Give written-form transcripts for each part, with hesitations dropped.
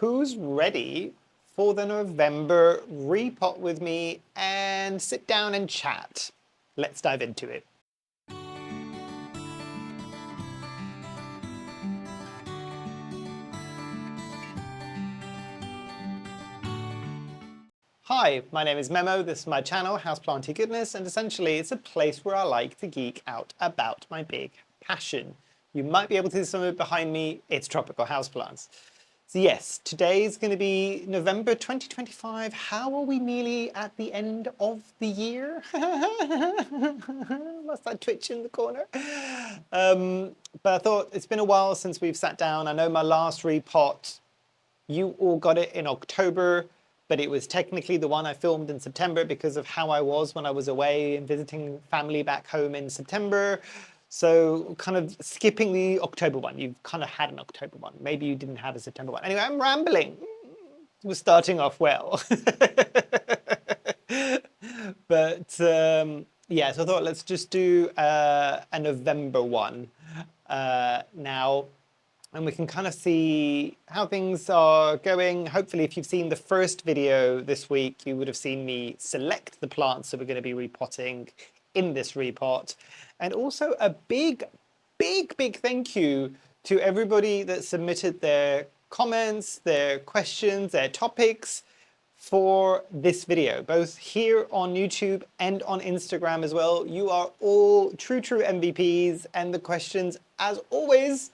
who's ready for the November repot with me and sit down and chat? Let's dive into it. Hi, my name is Memo, this is my channel, Houseplantygoodness, and essentially it's a place where I like to geek out about my big passion. You might be able to see some of it behind me, it's tropical houseplants. So yes, today is going to be November 2025. How are we nearly at the end of the year? What's that twitch in the corner? But I thought it's been a while since we've sat down. I know my last repot, you all got it in October, but it was technically the one I filmed in September because of how I was when I was away and visiting family back home in September. So kind of skipping the October one. You've kind of had an October one. Maybe you didn't have a September one. Anyway, I'm rambling. We're starting off well. But yeah, so I thought let's just do a November one now. And we can kind of see how things are going. Hopefully, if you've seen the first video this week, you would have seen me select the plants that we're going to be repotting in this repot. And also a big thank you to everybody that submitted their comments, their questions, their topics for this video, both here on YouTube and on Instagram as well. You are all true MVPs, and the questions, as always,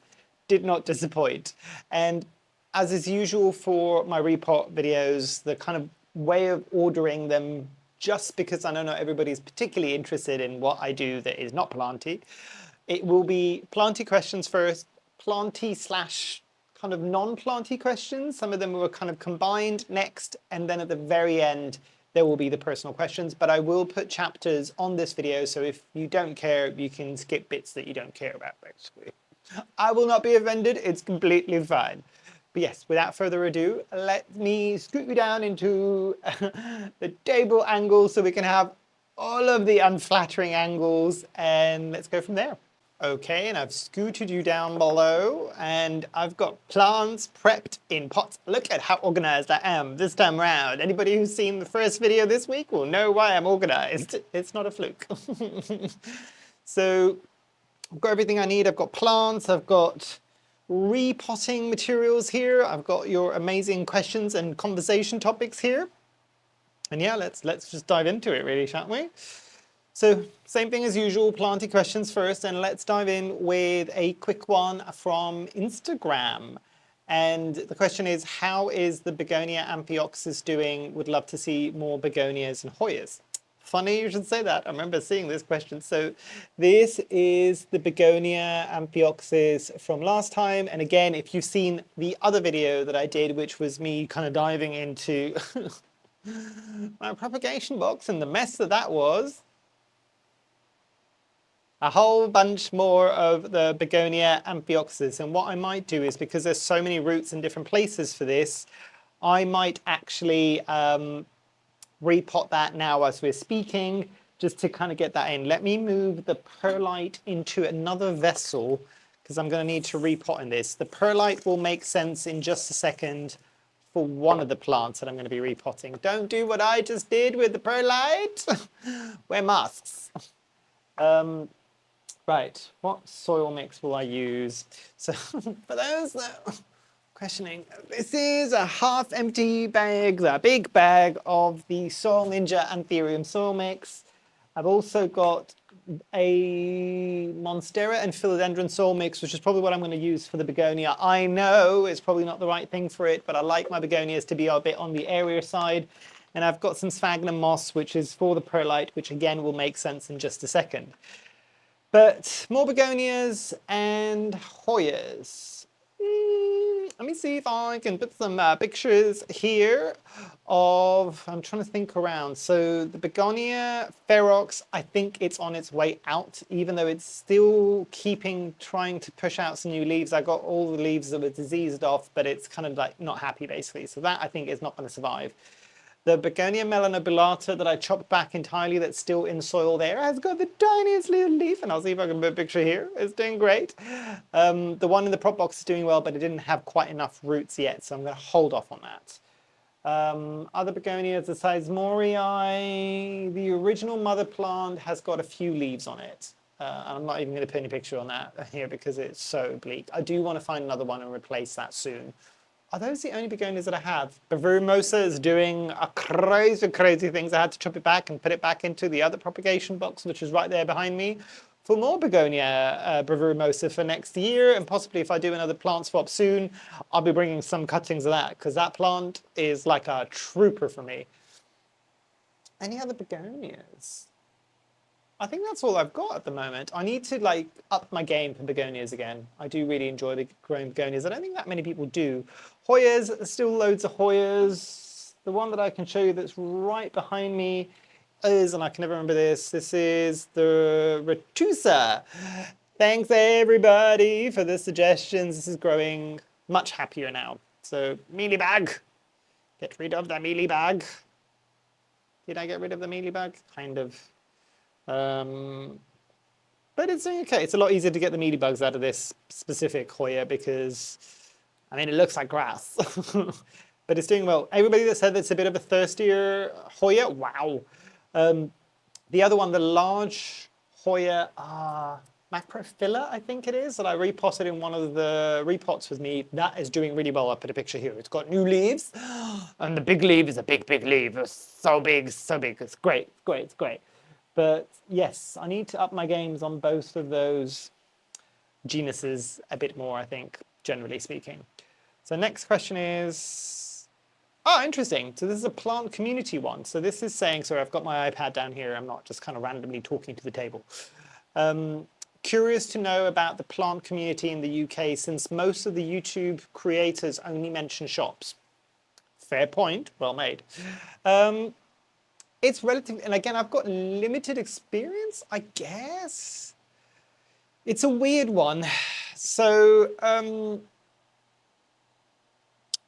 did not disappoint. And as is usual for my repot videos, the kind of way of ordering them, just because I know not everybody's particularly interested in what I do that is not planty, it will be planty questions first, planty slash kind of non-planty questions. Some of them were kind of combined next, and then at the very end, there will be the personal questions, but I will put chapters on this video, so if you don't care, you can skip bits that you don't care about, basically. I will not be offended, it's completely fine. But yes, without further ado, let me scoot you down into the table angle so we can have all of the unflattering angles, and let's go from there. Okay, and I've scooted you down below, and I've got plants prepped in pots. Look at how organized I am this time around. Anybody who's seen the first video this week will know why I'm organized. It's not a fluke. So I've got everything I need. I've got plants, I've got repotting materials here. I've got your amazing questions and conversation topics here. And yeah, let's just dive into it really, shan't we? So same thing as usual, planty questions first, and let's dive in with a quick one from Instagram. And the question is, how is the begonia amphioxus doing? Would love to see more begonias and Hoyas. Funny you should say that. I remember seeing this question. So this is the begonia amphioxus from last time. And again, if you've seen the other video that I did, which was me kind of diving into my propagation box and the mess that was, a whole bunch more of the begonia amphioxus. And what I might do is, because there's so many roots in different places for this, I might actually repot that now as we're speaking, just to kind of get that in. Let me move the perlite into another vessel, because I'm going to need to repot in this. The perlite will make sense in just a second for one of the plants that I'm going to be repotting. Don't do what I just did with the perlite. Wear masks. Right, what soil mix will I use? So for those that are questioning, this is a half empty bag, the big bag of the Soil Ninja Anthurium soil mix. I've also got a Monstera and Philodendron soil mix, which is probably what I'm going to use for the begonia. I know it's probably not the right thing for it, but I like my begonias to be a bit on the airier side. And I've got some sphagnum moss, which is for the perlite, which again will make sense in just a second. But more begonias and Hoyas. Let me see if I can put some pictures here of, I'm trying to think around. So the begonia ferox, I think it's on its way out, even though it's still trying to push out some new leaves. I got all the leaves that were diseased off, but it's kind of like not happy basically. So that I think is not going to survive. The begonia melanobulata that I chopped back entirely that's still in soil there has got the tiniest little leaf, and I'll see if I can put a picture here. It's doing great. The one in the prop box is doing well, but it didn't have quite enough roots yet, so I'm going to hold off on that. Other begonias, the Sizemorii, the original mother plant has got a few leaves on it. I'm not even going to put any picture on that here because it's so bleak. I do want to find another one and replace that soon. Are those the only begonias that I have? Bavaromosa is doing a crazy things. I had to chop it back and put it back into the other propagation box, which is right there behind me, for more begonia Bavaromosa for next year. And possibly if I do another plant swap soon, I'll be bringing some cuttings of that because that plant is like a trooper for me. Any other begonias? I think that's all I've got at the moment. I need to like up my game for begonias again. I do really enjoy growing begonias. I don't think that many people do. Hoyas, there's still loads of Hoyas. The one that I can show you that's right behind me is, and I can never remember this is the Retusa. Thanks everybody for the suggestions. This is growing much happier now. So mealybag, get rid of the mealybag. Did I get rid of the mealybag? Kind of. But it's okay. It's a lot easier to get the mealybugs out of this specific Hoya because, I mean, it looks like grass, but it's doing well. Everybody that said it's a bit of a thirstier Hoya, wow. The other one, the large Hoya Macrophylla, I think it is, that I repotted in one of the repots with me, that is doing really well. I put a picture here. It's got new leaves, and the big leaf is a big leaf. It's so big, so big. It's great, it's great. But yes, I need to up my games on both of those genuses a bit more, I think, generally speaking. So next question is, oh, interesting. So this is a plant community one. So this is saying, sorry, I've got my iPad down here. I'm not just kind of randomly talking to the table. Curious to know about the plant community in the UK since most of the YouTube creators only mention shops. Fair point, well made. It's relative, and again, I've got limited experience, I guess. It's a weird one. So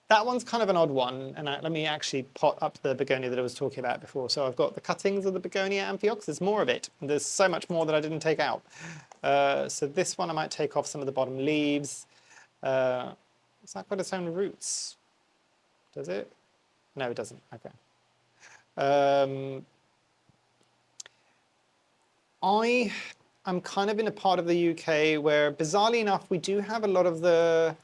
that one's kind of an odd one, and let me actually pot up the begonia that I was talking about before. So I've got the cuttings of the begonia amphiox. There's more of it. There's so much more that I didn't take out. So this one I might take off some of the bottom leaves. It's not got its own roots, does it? No, it doesn't. Okay. I am kind of in a part of the UK where, bizarrely enough, we do have a lot of the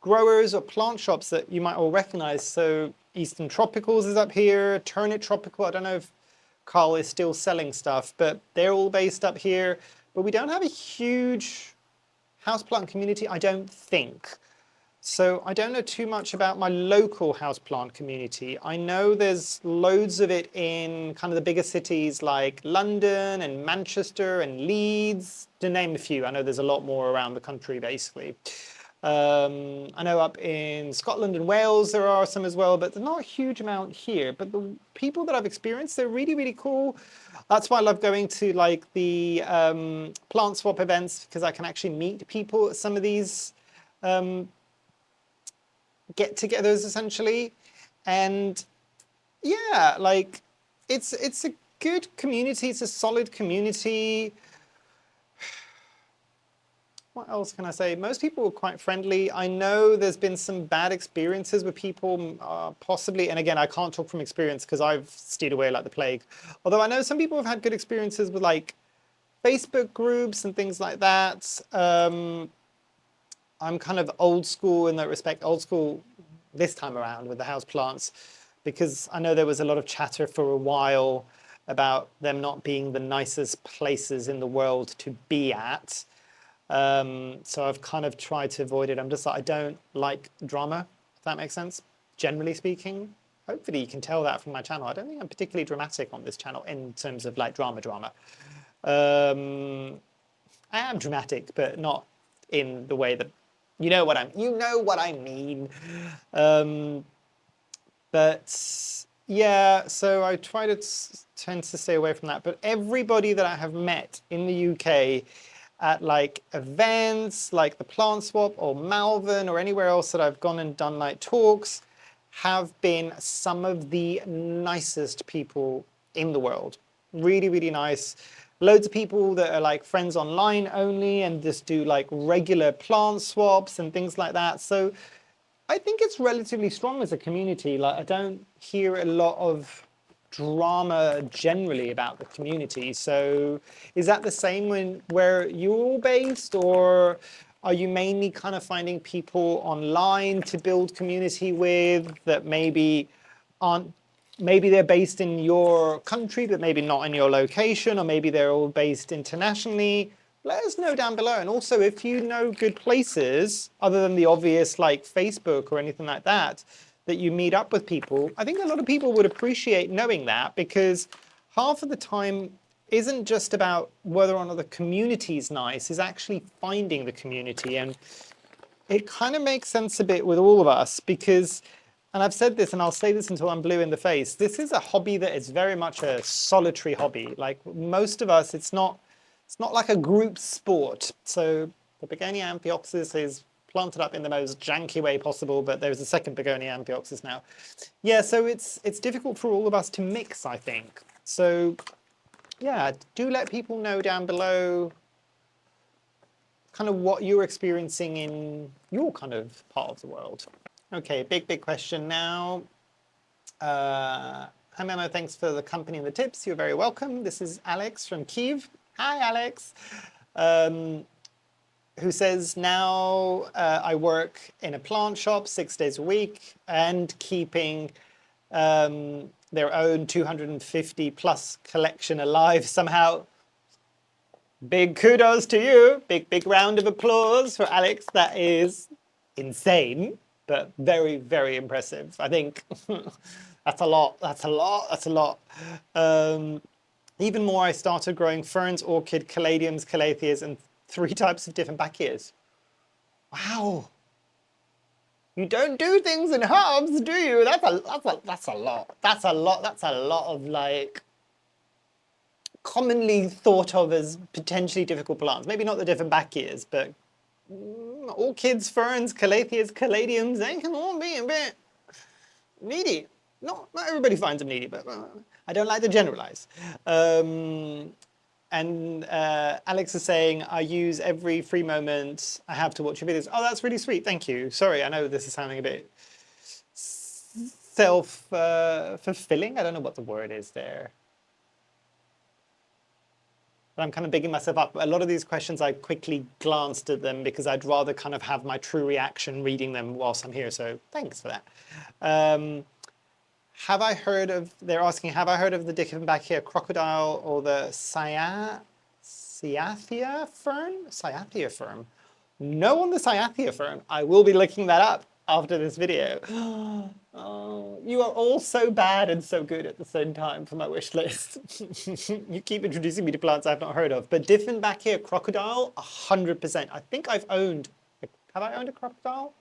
growers or plant shops that you might all recognize. So Eastern Tropicals is up here, Turnip Tropical. I don't know if Carl is still selling stuff, but they're all based up here. But we don't have a huge houseplant community, I don't think. So I don't know too much about my local houseplant community. I know there's loads of it in kind of the bigger cities like London and Manchester and Leeds, to name a few. I know there's a lot more around the country, basically. I know up in Scotland and Wales there are some as well, but there's not a huge amount here. But the people that I've experienced, they're really cool. That's why I love going to like the plant swap events, because I can actually meet people at some of these get-togethers essentially. And yeah, like it's a good community, it's a solid community. What else can I say? Most people are quite friendly. I know there's been some bad experiences with people, possibly, and again, I can't talk from experience because I've steered away like the plague. Although I know some people have had good experiences with like Facebook groups and things like that. I'm kind of old school in that respect, old school this time around with the houseplants, because I know there was a lot of chatter for a while about them not being the nicest places in the world to be at. So I've kind of tried to avoid it. I'm just like, I don't like drama, if that makes sense, generally speaking. Hopefully you can tell that from my channel. I don't think I'm particularly dramatic on this channel in terms of like drama. I am dramatic, but not in the way that, you know what I mean. But yeah, so I try to tend to stay away from that. But everybody that I have met in the UK at like events like the Plant Swap or Malvern or anywhere else that I've gone and done like talks have been some of the nicest people in the world. Really, really nice. Loads of people that are like friends online only and just do like regular plant swaps and things like that. So I think it's relatively strong as a community. Like, I don't hear a lot of drama generally about the community. So is that the same where you're all based, or are you mainly kind of finding people online to build community with that maybe aren't, maybe they're based in your country but maybe not in your location, or maybe they're all based internationally? Let us know down below. And also, if you know good places other than the obvious like Facebook or anything like that, that you meet up with people, I think a lot of people would appreciate knowing that, because half of the time isn't just about whether or not the community's nice, is actually finding the community. And it kind of makes sense a bit with all of us because, and I've said this and I'll say this until I'm blue in the face, this is a hobby that is very much a solitary hobby. Like most of us, it's not like a group sport. So the Begonia amphioxus is planted up in the most janky way possible, but there's a second Begonia amphioxus now. Yeah, so it's difficult for all of us to mix, I think. So yeah, do let people know down below kind of what you're experiencing in your kind of part of the world. Okay, big question now. Hi Memo, thanks for the company and the tips. You're very welcome. This is Alex from Kyiv. Hi Alex. Who says, now I work in a plant shop 6 days a week and keeping their own 250 plus collection alive somehow. Big kudos to you. Big round of applause for Alex. That is insane, but very, very impressive. I think that's a lot. That's a lot. That's a lot. Even more, I started growing ferns, orchid, caladiums, calatheas, and 3 types of different Bacchias. Wow. You don't do things in halves, do you? That's a lot. That's a lot. That's a lot of like commonly thought of as potentially difficult plants. Maybe not the different Bacchias, but orchids, ferns, calatheas, caladiums, they can all be a bit needy. Not everybody finds them needy, but I don't like to generalize. And Alex is saying, I use every free moment I have to watch your videos. Oh, that's really sweet. Thank you. Sorry, I know this is sounding a bit self-fulfilling. I don't know what the word is there. But I'm kind of bigging myself up. A lot of these questions, I quickly glanced at them because I'd rather kind of have my true reaction reading them whilst I'm here. So thanks for that. Have I heard of, they're asking, have I heard of the Dickenbachia crocodile or the Cyathea fern? Cyathea fern. No on the Cyathea fern. I will be looking that up after this video. Oh, you are all so bad and so good at the same time for my wish list. You keep introducing me to plants I've not heard of. But Dickenbachia crocodile, 100%. I think I've owned, have I owned a crocodile?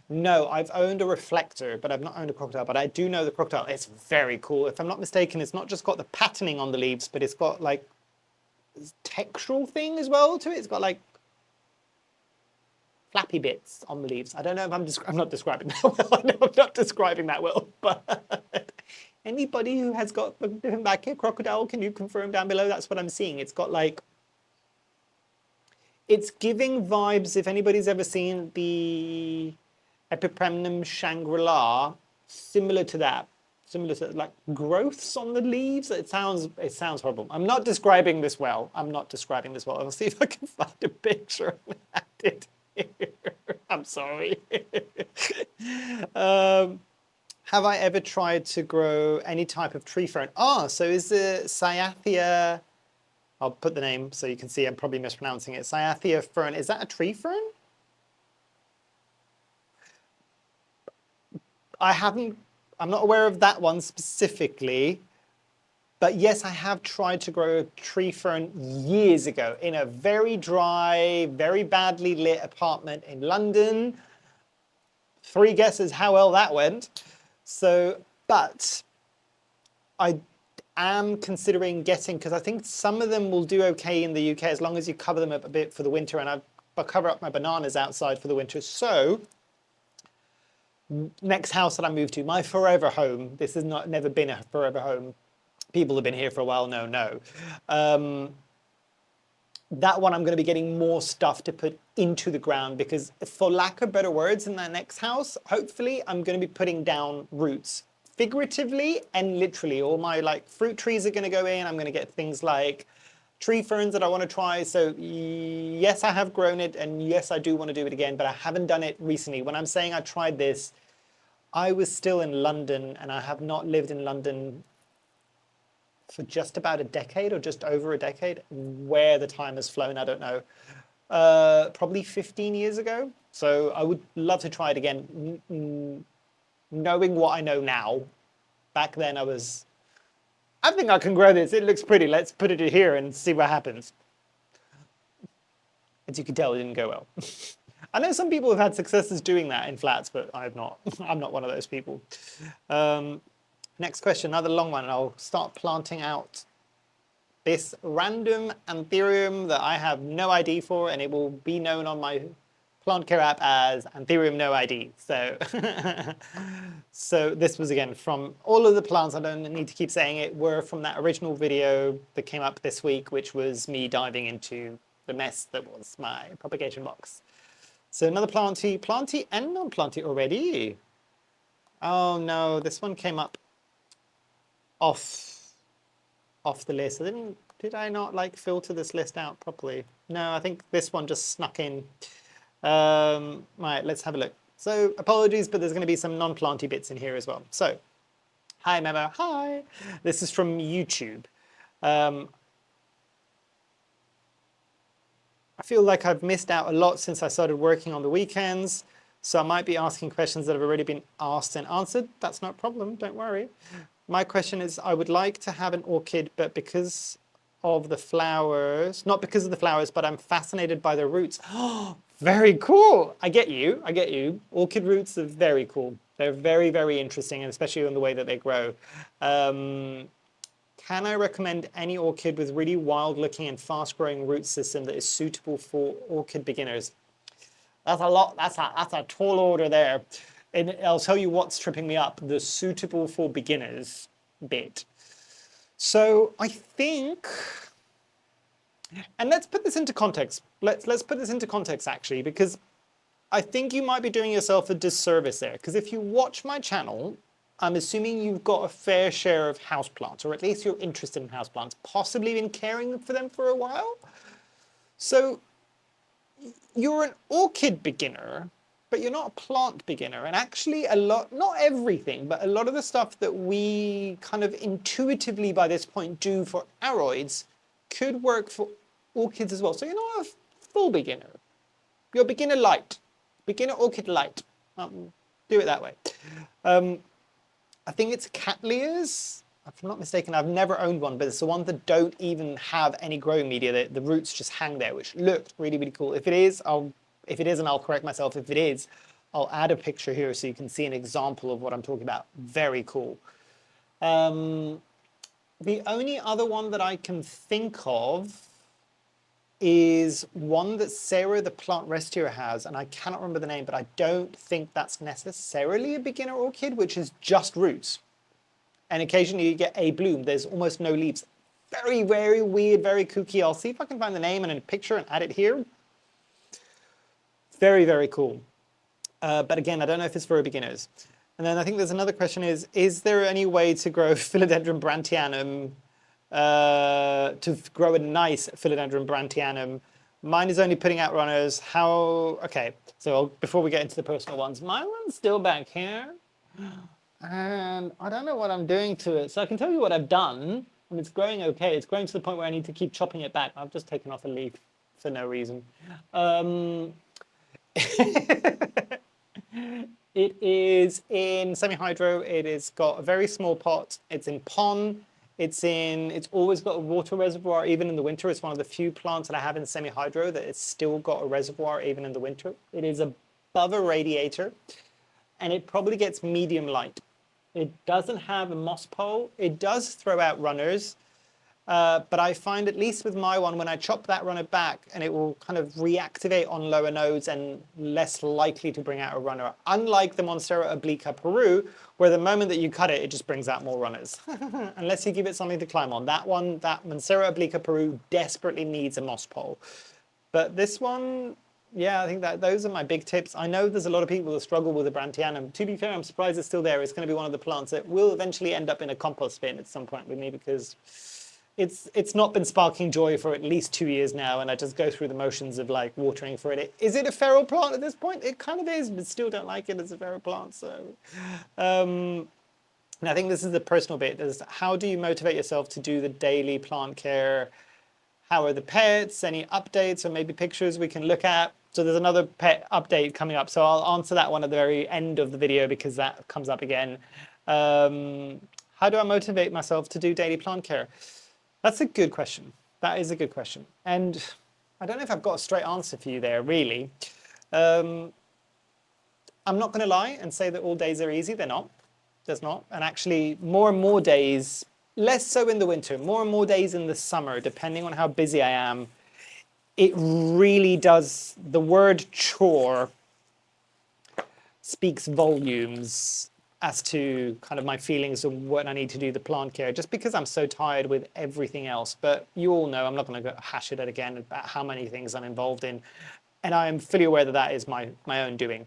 No, I've owned a reflector, but I've not owned a crocodile. But I do know the crocodile. It's very cool. If I'm not mistaken, it's not just got the patterning on the leaves, but it's got like this textural thing as well to it. It's got like flappy bits on the leaves. I don't know if I'm not describing that well. I know I'm not describing that well, but anybody who has got the Dickenbachia crocodile, can you confirm down below? That's what I'm seeing. It's got like, it's giving vibes, if anybody's ever seen the Epipremnum Shangri-La, similar to that, similar to like growths on the leaves. It sounds horrible. I'm not describing this well. I'm not describing this well. I'll see if I can find a picture and add it here. I'm sorry. Have I ever tried to grow any type of tree fern? Ah, so is the Cyathea, I'll put the name so you can see I'm probably mispronouncing it. Cyathea fern, is that a tree fern? I'm not aware of that one specifically, but yes, I have tried to grow a tree fern years ago in a very dry, very badly lit apartment in London. 3 guesses how well that went. So, but I am considering getting, because I think some of them will do okay in the UK as long as you cover them up a bit for the winter, and I cover up my bananas outside for the winter. So Next house that I move to, my forever home. This has not never been a forever home. People have been here for a while. No. That one I'm going to be getting more stuff to put into the ground because, for lack of better words, in that next house, hopefully I'm going to be putting down roots figuratively and literally. All my like fruit trees are going to go in. I'm going to get things like tree ferns that I want to try. So yes, I have grown it, and yes, I do want to do it again, but I haven't done it recently. When I'm saying I tried this, I was still in London, and I have not lived in London for just about a decade or just over a decade. Where the time has flown, I don't know. Probably 15 years ago. So I would love to try it again. Knowing what I know now, back then I think I can grow this. It looks pretty. Let's put it here and see what happens. As you can tell, it didn't go well. I know some people have had successes doing that in flats, but I've not. I'm not one of those people. Next question, another long one, and I'll start planting out this random anthurium that I have no ID for, and it will be known on my plant care app as anthurium no ID. So, so this was again from all of the plants, I don't need to keep saying it, were from that original video that came up this week, which was me diving into the mess that was my propagation box. So another planty and non-planty already. Oh no, this one came up off the list. Did I not like filter this list out properly? No, I think this one just snuck in. Right, let's have a look. So apologies, but there's going to be some non-planty bits in here as well. So, hi Memo, hi. This is from YouTube. I feel like I've missed out a lot since I started working on the weekends, so I might be asking questions that have already been asked and answered. That's not a problem, don't worry. My question is, I would like to have an orchid, but because of the flowers, not because of the flowers, but I'm fascinated by the roots. Oh, very cool. I get you. I get you. Orchid roots are very cool. They're very, very interesting, and especially in the way that they grow. Can I recommend any orchid with really wild looking and fast growing root system that is suitable for orchid beginners? That's a lot. That's a tall order there. And I'll tell you what's tripping me up, the suitable for beginners bit. So I think, and let's put this into context. Let's put this into context actually, because I think you might be doing yourself a disservice there. Because if you watch my channel, I'm assuming you've got a fair share of houseplants, or at least you're interested in houseplants, possibly been caring for them for a while. So you're an orchid beginner, but you're not a plant beginner. And actually a lot, not everything, but a lot of the stuff that we kind of intuitively by this point do for aroids could work for orchids as well. So you're not a full beginner. You're beginner light, beginner orchid light. Do it that way. I think it's Cattleyas. If I'm not mistaken, I've never owned one, but it's the one that don't even have any growing media. The roots just hang there, which looked really, really cool. If it is, if it isn't, I'll correct myself. If it is, I'll add a picture here so you can see an example of what I'm talking about. Very cool. The only other one that I can think of is one that Sarah, the plant rescuer, has, and I cannot remember the name, but I don't think that's necessarily a beginner orchid, which is just roots. And occasionally you get a bloom. There's almost no leaves. Very, very weird, very kooky. I'll see if I can find the name and a picture and add it here. Very, very cool. But again, I don't know if it's for beginners. And then I think there's another question is there any way to grow Philodendron brantianum, to grow a nice Philodendron brantianum? Mine is only putting out runners. How, okay, so before we get into the personal ones, my one's still back here. And I don't know what I'm doing to it. So I can tell you what I've done. And it's growing okay. It's growing to the point where I need to keep chopping it back. I've just taken off a leaf for no reason. It is in semi-hydro. It has got a very small pot. It's in pond. It's always got a water reservoir, even in the winter. It's one of the few plants that I have in semi-hydro that it's still got a reservoir even in the winter. It is above a radiator, and it probably gets medium light. It doesn't have a moss pole. It does throw out runners. But I find, at least with my one, when I chop that runner back, and it will kind of reactivate on lower nodes and less likely to bring out a runner. Unlike the Monstera obliqua Peru, where the moment that you cut it, it just brings out more runners. Unless you give it something to climb on. That one, that Monstera obliqua Peru desperately needs a moss pole. But this one, yeah, I think that those are my big tips. I know there's a lot of people that struggle with the Brandtianum. To be fair, I'm surprised it's still there. It's going to be one of the plants that will eventually end up in a compost bin at some point with me, because it's not been sparking joy for at least 2 years now, and I just go through the motions of like watering for it. Is it a feral plant at this point? It kind of is, but still don't like it as a feral plant. So, and I think this is the personal bit: is how do you motivate yourself to do the daily plant care? How are the pets? Any updates or maybe pictures we can look at? So there's another pet update coming up. So I'll answer that one at the very end of the video, because that comes up again. How do I motivate myself to do daily plant care? That's a good question. That is a good question. And I don't know if I've got a straight answer for you there, really. I'm not going to lie and say that all days are easy. They're not. There's not. And actually, more and more days, less so in the winter, more and more days in the summer, depending on how busy I am, it really does, the word chore speaks volumes as to kind of my feelings of what I need to do the plant care, just because I'm so tired with everything else. But you all know, I'm not going to hash it out again about how many things I'm involved in. And I am fully aware that that is my own doing.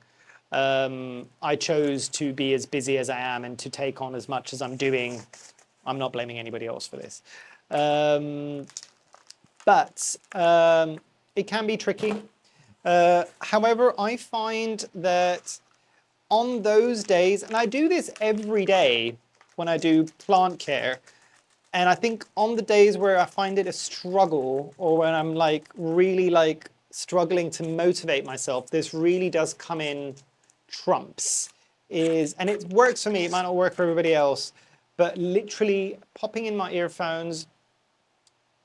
I chose to be as busy as I am and to take on as much as I'm doing. I'm not blaming anybody else for this. But it can be tricky. However, I find that on those days, and I do this every day when I do plant care, and I think on the days where I find it a struggle, or when I'm like really like struggling to motivate myself, this really does come in trumps. And it works for me, it might not work for everybody else, but literally popping in my earphones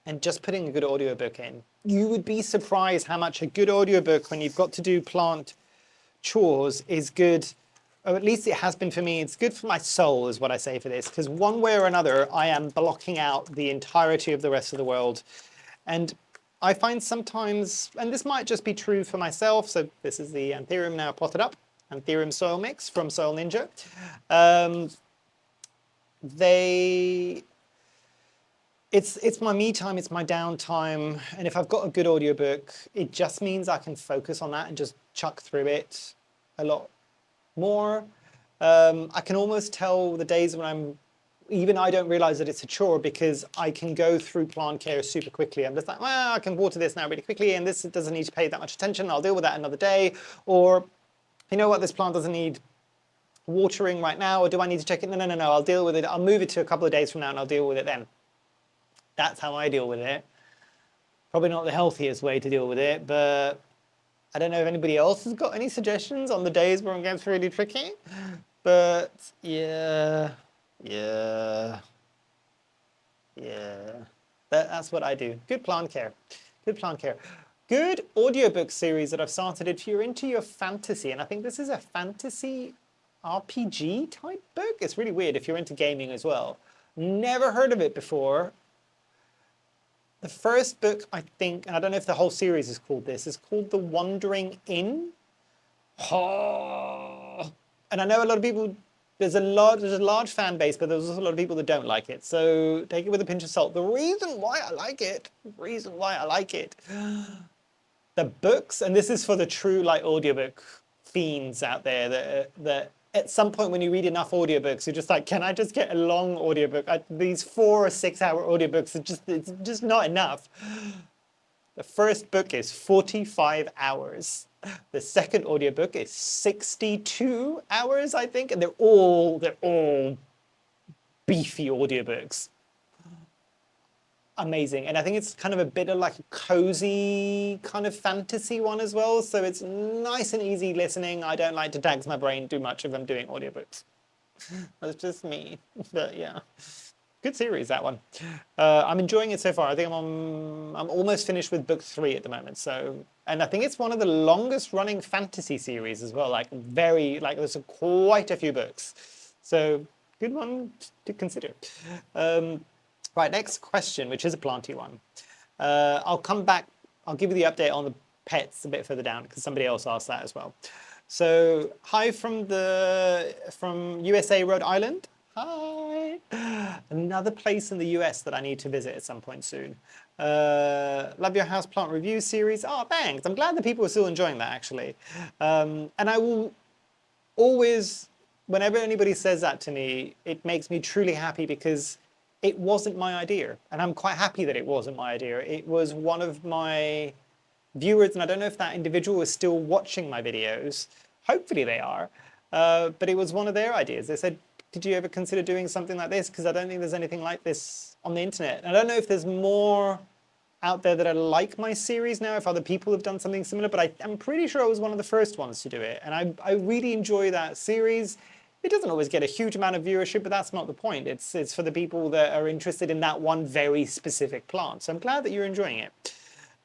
and just putting a good audiobook in. You would be surprised how much a good audiobook, when you've got to do plant chores, is good. Or at least it has been for me. It's good for my soul, is what I say for this, because one way or another, I am blocking out the entirety of the rest of the world. And I find sometimes, and this might just be true for myself, so this is the Anthurium now potted up, Anthurium soil mix from Soil Ninja. It's my me time, it's my downtime, and if I've got a good audiobook, it just means I can focus on that and just chuck through it a lot more. I can almost tell the days when even I don't realize that it's a chore, because I can go through plant care super quickly. I'm just like, well, I can water this now really quickly, and this doesn't need to pay that much attention. I'll deal with that another day. Or, you know what, this plant doesn't need watering right now, or do I need to check it? No, I'll deal with it. I'll move it to a couple of days from now and I'll deal with it then. That's how I deal with it. Probably not the healthiest way to deal with it, but I don't know if anybody else has got any suggestions on the days where it gets really tricky. But yeah. That's what I do. Good plant care. Good plant care. Good audiobook series that I've started if you're into your fantasy. And I think this is a fantasy RPG type book. It's really weird if you're into gaming as well. Never heard of it before. The first book, I think, and I don't know if the whole series is called this, is called The Wandering Inn. Oh. And I know a lot of people, there's a large fan base, but there's also a lot of people that don't like it. So take it with a pinch of salt. The reason why I like it, the books, and this is for the true like audiobook fiends out there that at some point when you read enough audiobooks, you're just like, can I just get a long audiobook? These 4 or 6 hour audiobooks, it's just not enough. The first book is 45 hours. The second audiobook is 62 hours, I think, and they're all beefy audiobooks. Amazing. And I think it's kind of a bit of like a cozy kind of fantasy one as well. So it's nice and easy listening. I don't like to tax my brain too much if I'm doing audiobooks. That's just me. But yeah, good series, that one. I'm enjoying it so far. I think I'm almost finished with book 3 at the moment. So, and I think it's one of the longest running fantasy series as well. Like there's quite a few books. So good one to consider. Right, next question, which is a planty one. I'll come back, I'll give you the update on the pets a bit further down because somebody else asked that as well. So, hi from USA, Rhode Island. Hi. Another place in the US that I need to visit at some point soon. Love your houseplant review series. Oh, thanks. I'm glad that people are still enjoying that actually. And I will always, whenever anybody says that to me, it makes me truly happy because it wasn't my idea. And I'm quite happy that it wasn't my idea. It was one of my viewers, and I don't know if that individual is still watching my videos. Hopefully they are. But it was one of their ideas. They said, did you ever consider doing something like this? Because I don't think there's anything like this on the internet. And I don't know if there's more out there that are like my series now, if other people have done something similar, but I'm pretty sure I was one of the first ones to do it. And I really enjoy that series. It doesn't always get a huge amount of viewership, but that's not the point. It's for the people that are interested in that one very specific plant. So I'm glad that you're enjoying it.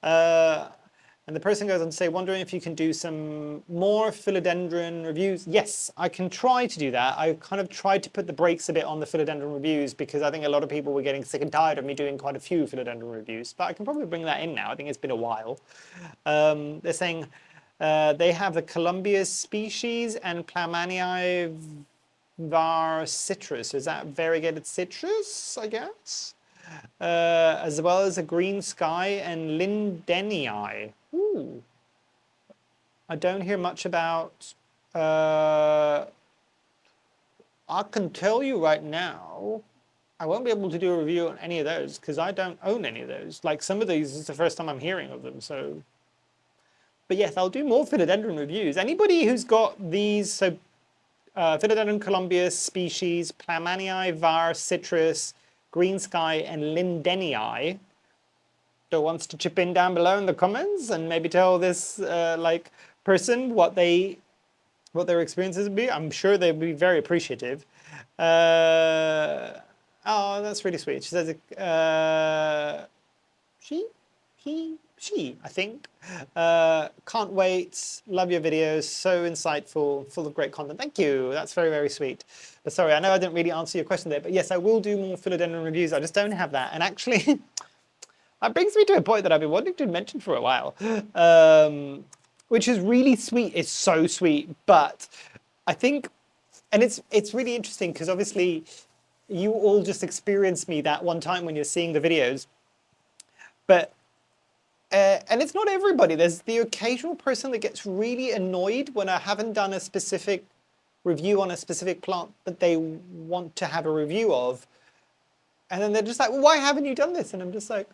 And the person goes on to say, wondering if you can do some more philodendron reviews. Yes, I can try to do that. I kind of tried to put the brakes a bit on the philodendron reviews because I think a lot of people were getting sick and tired of me doing quite a few philodendron reviews. But I can probably bring that in now. I think it's been a while. They're saying they have the Columbia species and Planty var citrus. Is that variegated citrus, I guess? As well as a green sky and lindenii. Ooh. I don't hear much about. I can tell you right now, I won't be able to do a review on any of those because I don't own any of those. Like some of these is the first time I'm hearing of them. So, but yes, I'll do more philodendron reviews. Anybody who's got these, so Philodendron Columbia species, Planty var citrus, green sky, and lindenii, that wants to chip in down below in the comments and maybe tell this person what their experiences would be. I'm sure they'd be very appreciative. Oh, that's really sweet. She says, she, I think. Can't wait. Love your videos. So insightful, full of great content. Thank you. That's very, very sweet. But sorry, I know I didn't really answer your question there, but yes, I will do more philodendron reviews. I just don't have that. And actually, that brings me to a point that I've been wanting to mention for a while, which is really sweet. It's so sweet, but I think, and it's really interesting because obviously you all just experienced me that one time when you're seeing the videos, but and it's not everybody. There's the occasional person that gets really annoyed when I haven't done a specific review on a specific plant that they want to have a review of. And then they're just like, well, why haven't you done this? And I'm just like,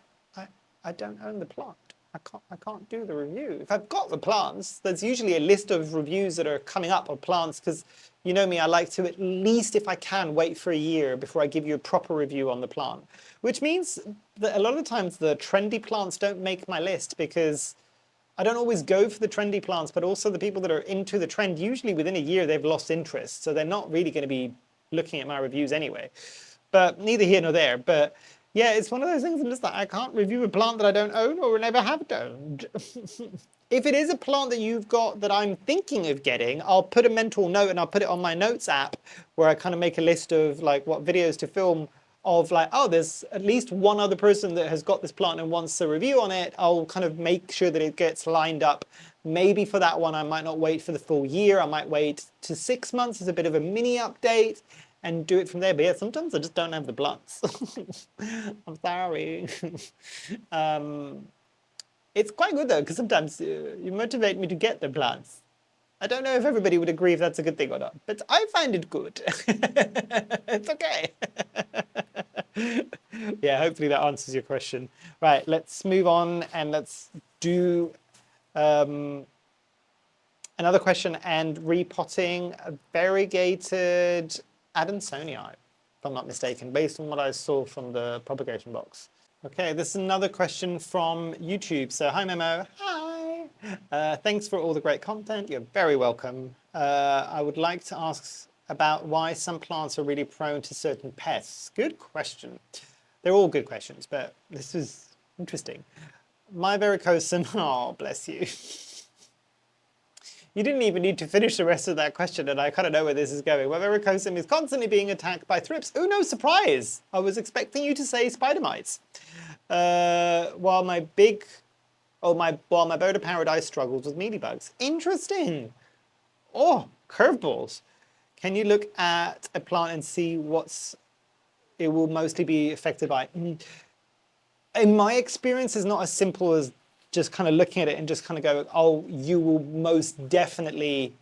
I don't own the plant. I can't do the review. If I've got the plants, there's usually a list of reviews that are coming up of plants because you know me, I like to at least, if I can, wait for a year before I give you a proper review on the plant. Which means that a lot of the times the trendy plants don't make my list because I don't always go for the trendy plants, but also the people that are into the trend, usually within a year they've lost interest. So they're not really going to be looking at my reviews anyway. But neither here nor there. But yeah, it's one of those things I'm just like, I can't review a plant that I don't own or never have owned. If it is a plant that you've got that I'm thinking of getting, I'll put a mental note and I'll put it on my notes app where I kind of make a list of like what videos to film of like, oh, there's at least one other person that has got this plant and wants a review on it. I'll kind of make sure that it gets lined up. Maybe for that one, I might not wait for the full year. I might wait to 6 months as a bit of a mini update and do it from there. But yeah, sometimes I just don't have the plants. I'm sorry. It's quite good though, because sometimes you motivate me to get the plants. I don't know if everybody would agree if that's a good thing or not, but I find it good. It's okay. Yeah, hopefully that answers your question. Right, let's move on and let's do another question and repotting variegated Adansonii, if I'm not mistaken, based on what I saw from the propagation box. Okay, this is another question from YouTube. So hi Memo, hi. Thanks for all the great content. You're very welcome. I would like to ask about why some plants are really prone to certain pests. Good question. They're all good questions, but this is interesting. My varicosum, oh bless you. You didn't even need to finish the rest of that question, and I kind of know where this is going. Where Verrucosum is constantly being attacked by thrips. Oh, no surprise! I was expecting you to say spider mites. While my bird of paradise struggles with mealybugs. Interesting. Oh, curveballs. Can you look at a plant and see it will mostly be affected by? In my experience, it's not as simple as just kind of looking at it and just kind of go, oh, you will most definitely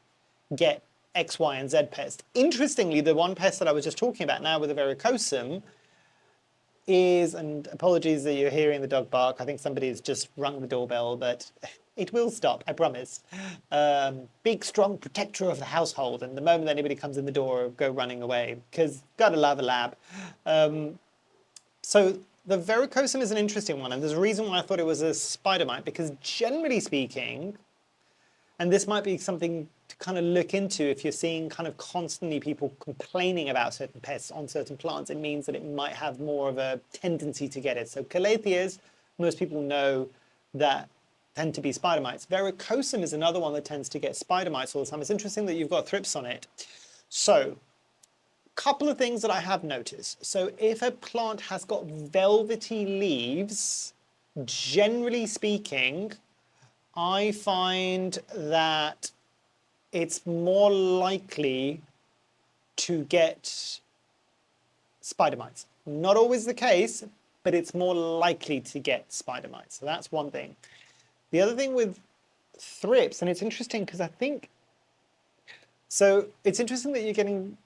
get X, Y, and Z pest. Interestingly, the one pest that I was just talking about now with the Verrucosum is, and apologies that you're hearing the dog bark, I think somebody has just rung the doorbell, but it will stop, I promise. Big, strong protector of the household, and the moment anybody comes in the door, go running away, because gotta love a lab. So the Verrucosum is an interesting one, and there's a reason why I thought it was a spider mite, because generally speaking, and this might be something to kind of look into if you're seeing kind of constantly people complaining about certain pests on certain plants, it means that it might have more of a tendency to get it. So Calatheas, most people know that tend to be spider mites. Verrucosum is another one that tends to get spider mites all the time. It's interesting that you've got thrips on it. So couple of things that I have noticed. So if a plant has got velvety leaves, generally speaking, I find that it's more likely to get spider mites. Not always the case, but it's more likely to get spider mites. So that's one thing. The other thing with thrips, and it's interesting because it's interesting that you're getting,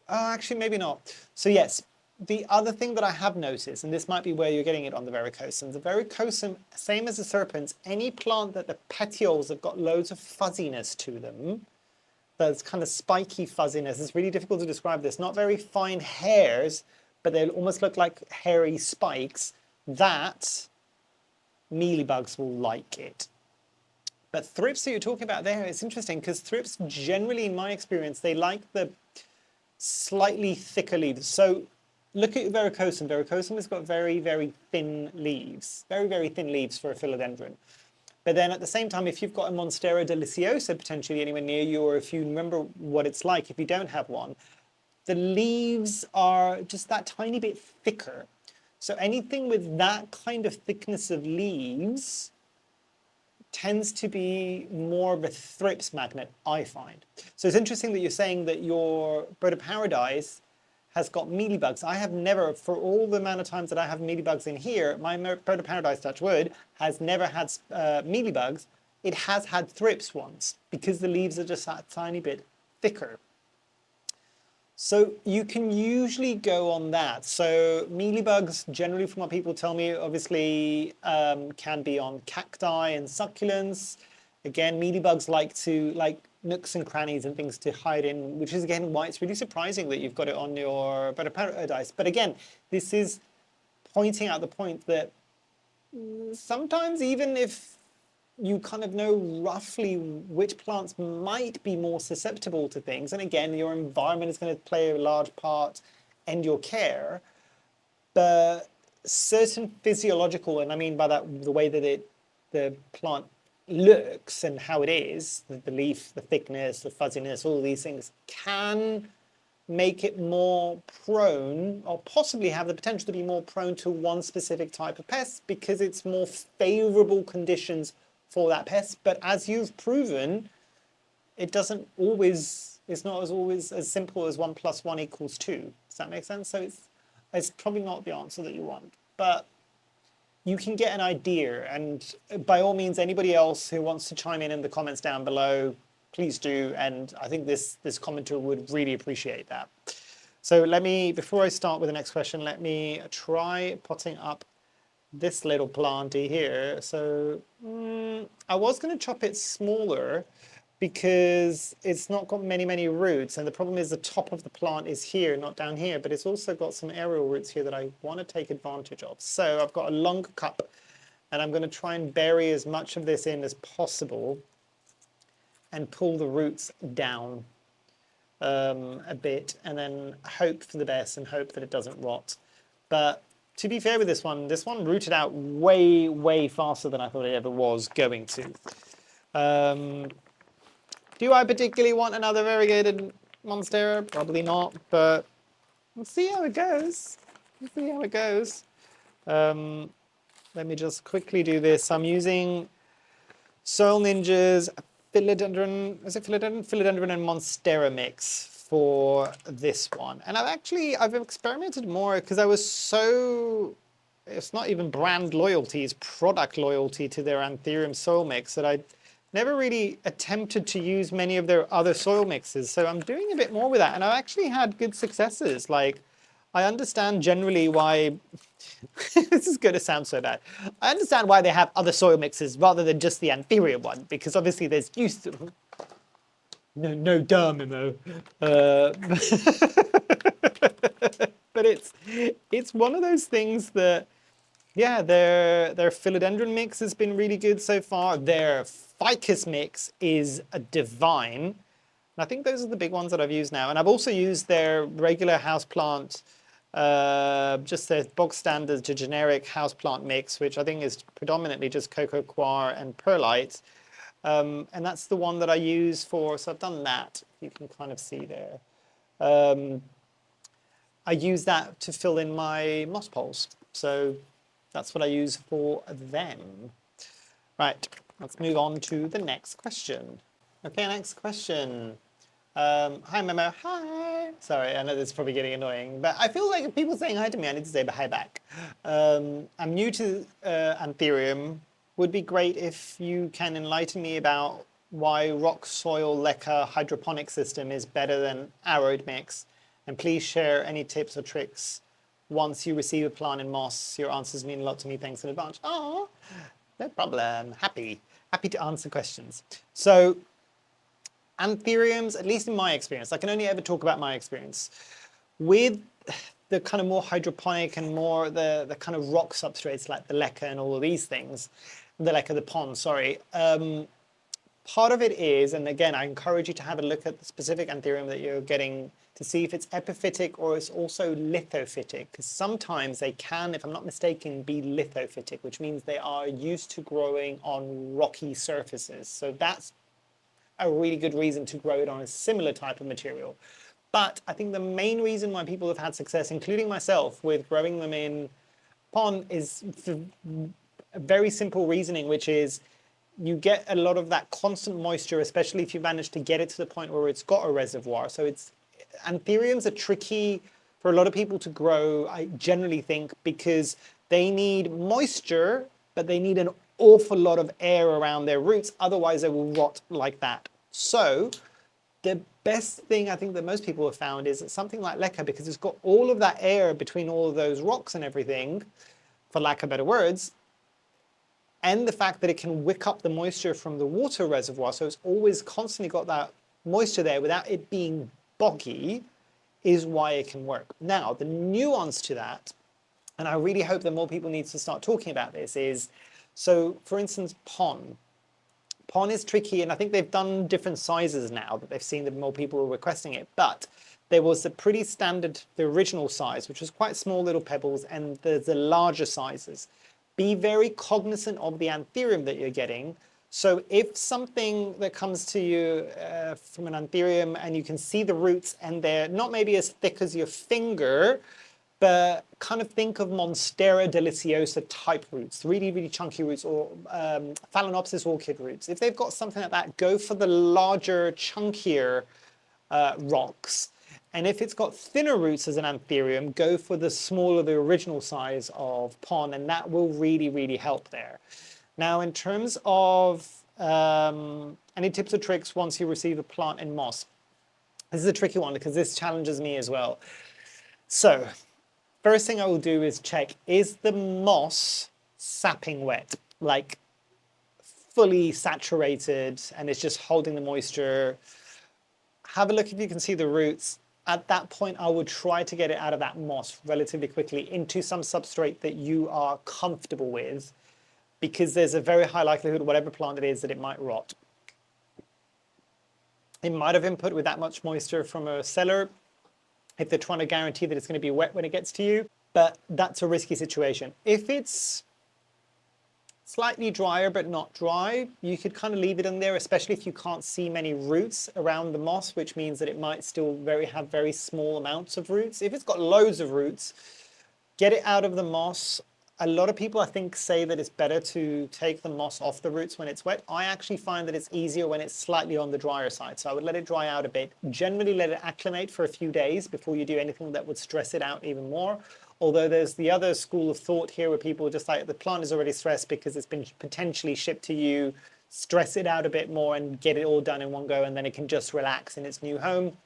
actually maybe not. So yes, the other thing that I have noticed, and this might be where you're getting it on the Verrucosum, same as the serpents, any plant that the petioles have got loads of fuzziness to them, there's kind of spiky fuzziness, it's really difficult to describe this, not very fine hairs, but they almost look like hairy spikes, that mealybugs will like it. But thrips that you're talking about there, it's interesting because thrips generally, in my experience, they like the slightly thicker leaves. So look at Verrucosum. Verrucosum has got very, very thin leaves. Very, very thin leaves for a philodendron. But then at the same time, if you've got a Monstera deliciosa potentially anywhere near you, or if you remember what it's like if you don't have one, the leaves are just that tiny bit thicker. So anything with that kind of thickness of leaves tends to be more of a thrips magnet, I find. So it's interesting that you're saying that your bird of paradise has got mealybugs. I have never, for all the amount of times that I have mealybugs in here, my bird of paradise, touch wood, has never had mealybugs. It has had thrips once because the leaves are just that tiny bit thicker. So you can usually go on that. So mealybugs, generally from what people tell me, obviously can be on cacti and succulents. Again, mealybugs like nooks and crannies and things to hide in, which is again why it's really surprising that you've got it on your bird of paradise. But again, this is pointing out the point that sometimes even if you kind of know roughly which plants might be more susceptible to things, and again, your environment is going to play a large part and your care, but certain physiological, and I mean by that the way that the plant looks and how it is, the leaf, the thickness, the fuzziness, all these things can make it more prone, or possibly have the potential to be more prone to one specific type of pest because it's more favorable conditions for that pest. But as you've proven, it doesn't always, it's not always as simple as 1 + 1 = 2. Does that make sense? So it's probably not the answer that you want, but you can get an idea. And by all means, anybody else who wants to chime in the comments down below, please do. And I think this commenter would really appreciate that. So before I start with the next question, let me try potting up this little planty here. So I was going to chop it smaller because it's not got many roots, and the problem is the top of the plant is here, not down here, but it's also got some aerial roots here that I want to take advantage of. So I've got a longer cup and I'm going to try and bury as much of this in as possible and pull the roots down a bit, and then hope for the best and hope that it doesn't rot. But to be fair with this one rooted out way faster than I thought it ever was going to. Do I particularly want another variegated Monstera? Probably not, but we'll see how it goes. We'll see how it goes. Let me just quickly do this. I'm using Soil Ninja's Philodendron, is it Philodendron? Philodendron and Monstera mix for this one. And I've experimented more because I was so, it's not even brand loyalty, it's product loyalty to their Anthurium soil mix that I never really attempted to use many of their other soil mixes. So I'm doing a bit more with that. And I've actually had good successes. Like, I understand generally why, this is going to sound so bad. I understand why they have other soil mixes rather than just the Anthurium one, because obviously there's used to, no duh, Mimo. But it's one of those things that, yeah, their philodendron mix has been really good so far. Their ficus mix is a divine. And I think those are the big ones that I've used now. And I've also used their regular houseplant, just their bog standard to generic houseplant mix, which I think is predominantly just cocoa coir and perlite. And that's the one that I use for, so I've done that, you can kind of see there. I use that to fill in my moss poles. So that's what I use for them. Right, let's move on to the next question. Okay, next question. Hi, Memo. Hi. Sorry, I know this is probably getting annoying, but I feel like if people saying hi to me, I need to say hi back. I'm new to Anthurium. Would be great if you can enlighten me about why rock soil leca hydroponic system is better than Arrowed mix. And please share any tips or tricks once you receive a plant in moss. Your answers mean a lot to me. Thanks in advance. Oh, no problem. Happy to answer questions. So Anthuriums, at least in my experience, I can only ever talk about my experience, with the kind of more hydroponic and more the kind of rock substrates like the leca and all of these things, the leca, the pond, sorry. Part of it is, and again, I encourage you to have a look at the specific Anthurium that you're getting to see if it's epiphytic or it's also lithophytic, because sometimes they can, if I'm not mistaken, be lithophytic, which means they are used to growing on rocky surfaces. So that's a really good reason to grow it on a similar type of material. But I think the main reason why people have had success, including myself, with growing them in pond is for a very simple reasoning, which is you get a lot of that constant moisture, especially if you manage to get it to the point where it's got a reservoir. So Anthuriums are tricky for a lot of people to grow, I generally think, because they need moisture, but they need an awful lot of air around their roots. Otherwise, they will rot like that. So the best thing I think that most people have found is that something like leca, because it's got all of that air between all of those rocks and everything, for lack of better words, and the fact that it can wick up the moisture from the water reservoir, so it's always constantly got that moisture there without it being boggy, is why it can work. Now, the nuance to that, and I really hope that more people need to start talking about this, is, so for instance, pon. Pon is tricky, and I think they've done different sizes now that they've seen that more people are requesting it, but there was the pretty standard, the original size, which was quite small little pebbles, and there's the larger sizes. Be very cognizant of the Anthurium that you're getting. So if something that comes to you from an Anthurium and you can see the roots and they're not maybe as thick as your finger, but kind of think of Monstera deliciosa type roots, really, really chunky roots, or Phalaenopsis orchid roots. If they've got something like that, go for the larger, chunkier rocks. And if it's got thinner roots as an Anthurium, go for the smaller, the original size of pon, and that will really, really help there. Now, in terms of any tips or tricks once you receive a plant in moss, this is a tricky one because this challenges me as well. So, first thing I will do is check, is the moss sapping wet? Like fully saturated and it's just holding the moisture? Have a look if you can see the roots. At that point, I would try to get it out of that moss relatively quickly into some substrate that you are comfortable with, because there's a very high likelihood, whatever plant it is, that it might rot. It might have been put with that much moisture from a seller if they're trying to guarantee that it's going to be wet when it gets to you, but that's a risky situation. If it's slightly drier but not dry. You could kind of leave it in there, especially if you can't see many roots around the moss, which means that it might still have very small amounts of roots. If it's got loads of roots, get it out of the moss. A lot of people, I think, say that it's better to take the moss off the roots when it's wet. I actually find that it's easier when it's slightly on the drier side. So I would let it dry out a bit. Generally let it acclimate for a few days before you do anything that would stress it out even more. Although there's the other school of thought here where people are just like, the plant is already stressed because it's been potentially shipped to you, stress it out a bit more and get it all done in one go, and then it can just relax in its new home.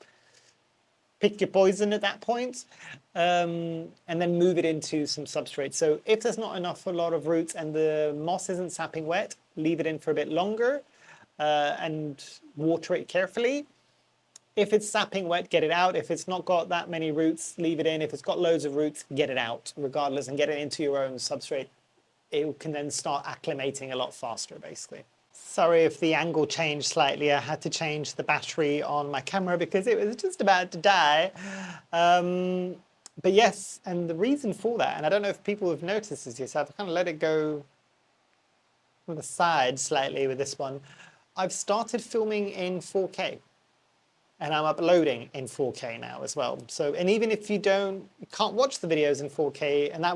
Pick your poison at that point, and then move it into some substrate. So if there's not enough, a lot of roots and the moss isn't sapping wet, leave it in for a bit longer and water it carefully. If it's sapping wet, get it out. If it's not got that many roots, leave it in. If it's got loads of roots, get it out regardless and get it into your own substrate. It can then start acclimating a lot faster, basically. Sorry if the angle changed slightly. I had to change the battery on my camera because it was just about to die. But yes, and the reason for that, and I don't know if people have noticed this yourself, I kind of let it go from the side slightly with this one. I've started filming in 4K. And I'm uploading in 4K now as well. So, and even if you can't watch the videos in 4K, and that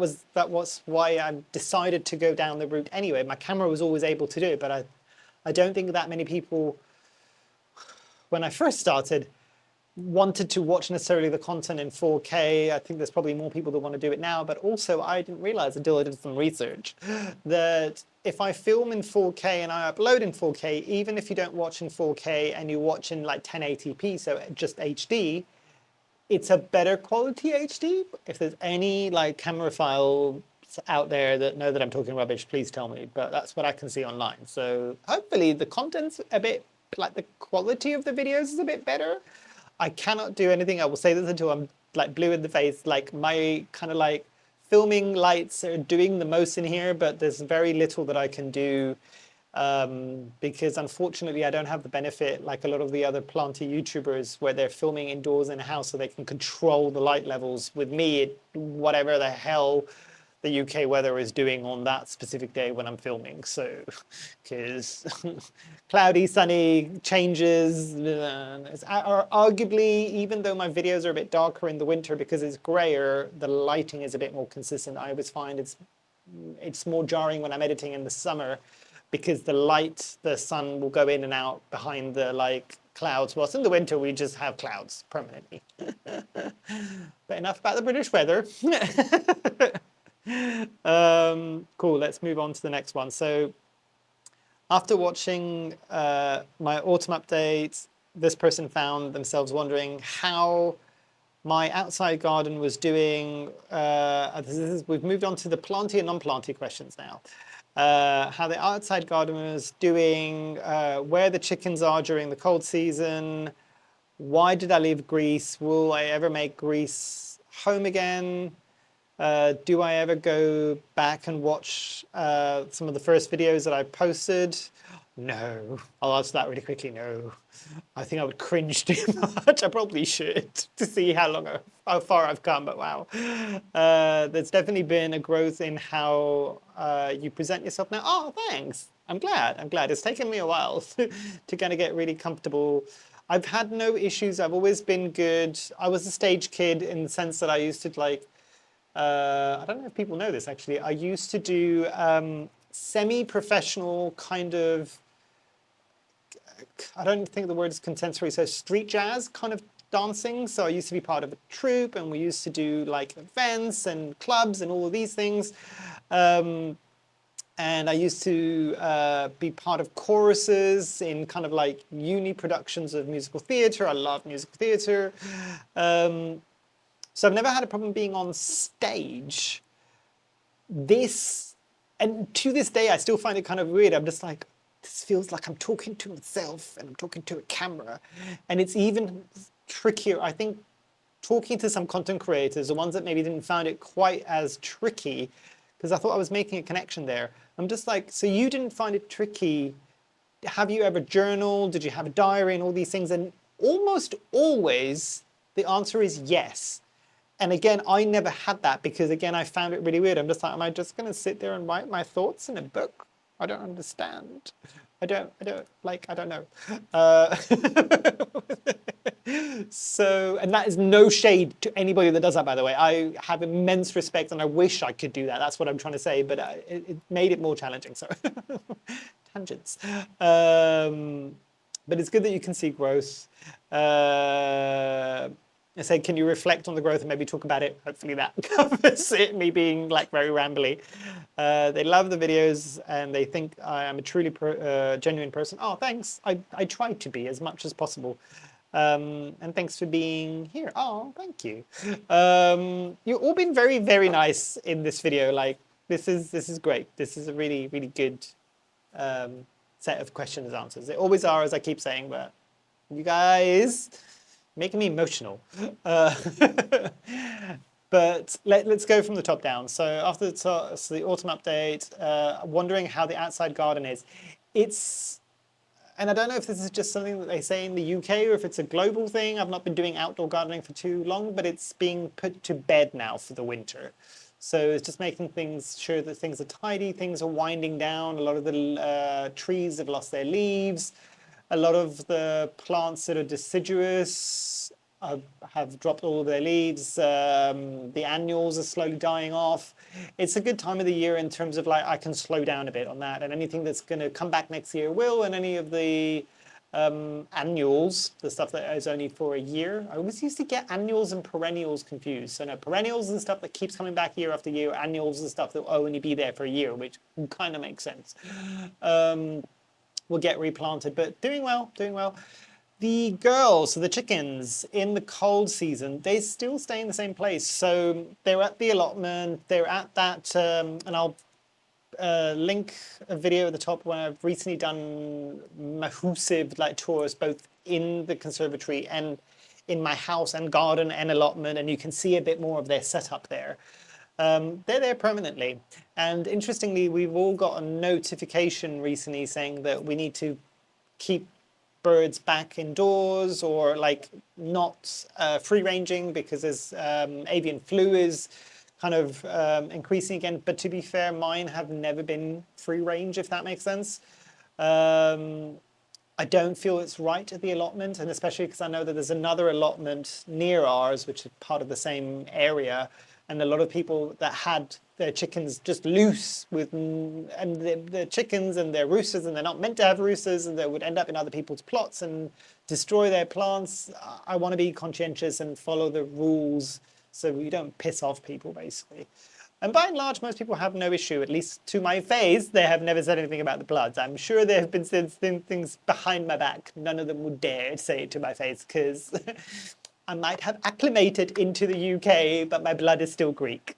was why I decided to go down the route anyway. My camera was always able to do it, but I don't think that many people, when I first started, wanted to watch necessarily the content in 4K. I think there's probably more people that want to do it now, but also I didn't realize until I did some research that if I film in 4K and I upload in 4K, even if you don't watch in 4K and you watch in like 1080p, so just HD, it's a better quality HD. If there's any like camera files out there that know that I'm talking rubbish, please tell me, but that's what I can see online. So hopefully the content's a bit, like the quality of the videos is a bit better. I cannot do anything. I will say this until I'm like blue in the face. Like my kind of like filming lights are doing the most in here, but there's very little that I can do because unfortunately I don't have the benefit like a lot of the other planty YouTubers where they're filming indoors in a house so they can control the light levels. With me, whatever the hell the UK weather is doing on that specific day when I'm filming. So, because cloudy, sunny, changes, or arguably, even though my videos are a bit darker in the winter because it's grayer, the lighting is a bit more consistent. I always find it's more jarring when I'm editing in the summer because the sun will go in and out behind the like clouds. Whilst in the winter, we just have clouds permanently. But enough about the British weather. Cool, let's move on to the next one. So after watching my autumn update, this person found themselves wondering how my outside garden was doing. We've moved on to the planty and non-planty questions now. How the outside garden was doing, where the chickens are during the cold season, why did I leave Greece, will I ever make Greece home again? Do I ever go back and watch some of the first videos that I posted? No. I'll answer that really quickly. No. I think I would cringe too much. I probably should to see how far I've come, but wow. There's definitely been a growth in how you present yourself now. Oh, thanks. I'm glad. It's taken me a while to kind of get really comfortable. I've had no issues. I've always been good. I was a stage kid in the sense that I used to like, I don't know if people know this actually. I used to do semi-professional kind of, I don't think the word is contemporary, so street jazz kind of dancing. So I used to be part of a troupe and we used to do like events and clubs and all of these things. And I used to be part of choruses in kind of like uni productions of musical theatre. I love musical theatre. So I've never had a problem being on stage. And to this day, I still find it kind of weird. I'm just like, this feels like I'm talking to myself and I'm talking to a camera. And it's even trickier, I think, talking to some content creators, the ones that maybe didn't find it quite as tricky, because I thought I was making a connection there. I'm just like, so you didn't find it tricky. Have you ever journaled? Did you have a diary and all these things? And almost always the answer is yes. And again, I never had that because again, I found it really weird. I'm just like, am I just going to sit there and write my thoughts in a book? I don't understand. I don't know. Uh, so, and that is no shade to anybody that does that, by the way. I have immense respect and I wish I could do that. That's what I'm trying to say, but it made it more challenging. So, tangents. But it's good that you can see growth. I said, can you reflect on the growth and maybe talk about it? Hopefully that covers it, me being like very rambly. They love the videos and they think I am a truly genuine person. Oh, thanks. I try to be as much as possible. And thanks for being here. Oh, thank you. You've all been very, very nice in this video. Like, this is great. This is a really, really good set of questions and answers. They always are, as I keep saying, but you guys making me emotional. But let's go from the top down. So after so the autumn update, wondering how the outside garden is. And I don't know if this is just something that they say in the UK or if it's a global thing. I've not been doing outdoor gardening for too long, but it's being put to bed now for the winter. So it's just making sure that things are tidy, things are winding down. A lot of the trees have lost their leaves. A lot of the plants that are deciduous have dropped all of their leaves. The annuals are slowly dying off. It's a good time of the year in terms of like I can slow down a bit on that, and anything that's going to come back next year will, and any of the annuals, the stuff that is only for a year. I always used to get annuals and perennials confused. So no, perennials and stuff that keeps coming back year after year. Annuals and stuff that will only be there for a year, which kind of makes sense. Will get replanted, but doing well, doing well. The girls, so the chickens, in the cold season, they still stay in the same place. So they're at the allotment, they're at that, and I'll link a video at the top where I've recently done massive like tours, both in the conservatory and in my house and garden and allotment, and you can see a bit more of their setup there. They're there permanently. And interestingly, we've all got a notification recently saying that we need to keep birds back indoors or like not free ranging because there's avian flu is kind of increasing again. But to be fair, mine have never been free range, if that makes sense. I don't feel it's right at the allotment, and especially because I know that there's another allotment near ours, which is part of the same area, and a lot of people that had their chickens just loose and the chickens and their roosters, and they're not meant to have roosters, and they would end up in other people's plots and destroy their plants. I want to be conscientious and follow the rules so we don't piss off people, basically. And by and large, most people have no issue, at least to my face. They have never said anything about the bloods. I'm sure there have been said things behind my back. None of them would dare say it to my face because I might have acclimated into the UK, but my blood is still Greek.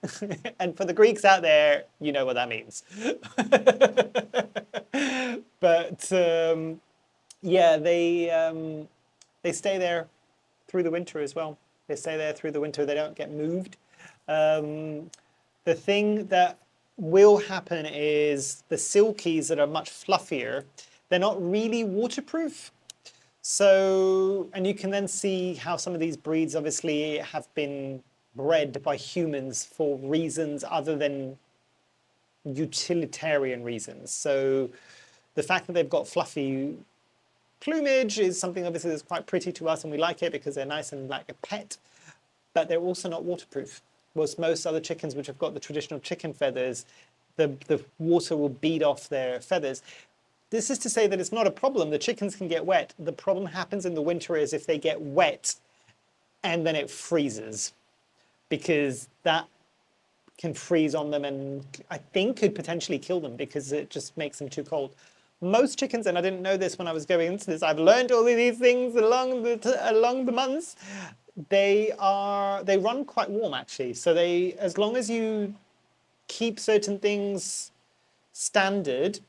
And for the Greeks out there, you know what that means. But yeah, they stay there through the winter as well. They stay there through the winter. They don't get moved. The thing that will happen is the silkies that are much fluffier, they're not really waterproof. So, and you can then see how some of these breeds obviously have been bred by humans for reasons other than utilitarian reasons. So the fact that they've got fluffy plumage is something obviously that's quite pretty to us and we like it because they're nice and like a pet, but they're also not waterproof. Whereas most other chickens which have got the traditional chicken feathers, the water will bead off their feathers. This is to say that it's not a problem. The chickens can get wet. The problem happens in the winter is if they get wet and then it freezes, because that can freeze on them and I think could potentially kill them because it just makes them too cold. Most chickens, and I didn't know this when I was going into this, I've learned all of these things along the months. They run quite warm actually. So as long as you keep certain things standard,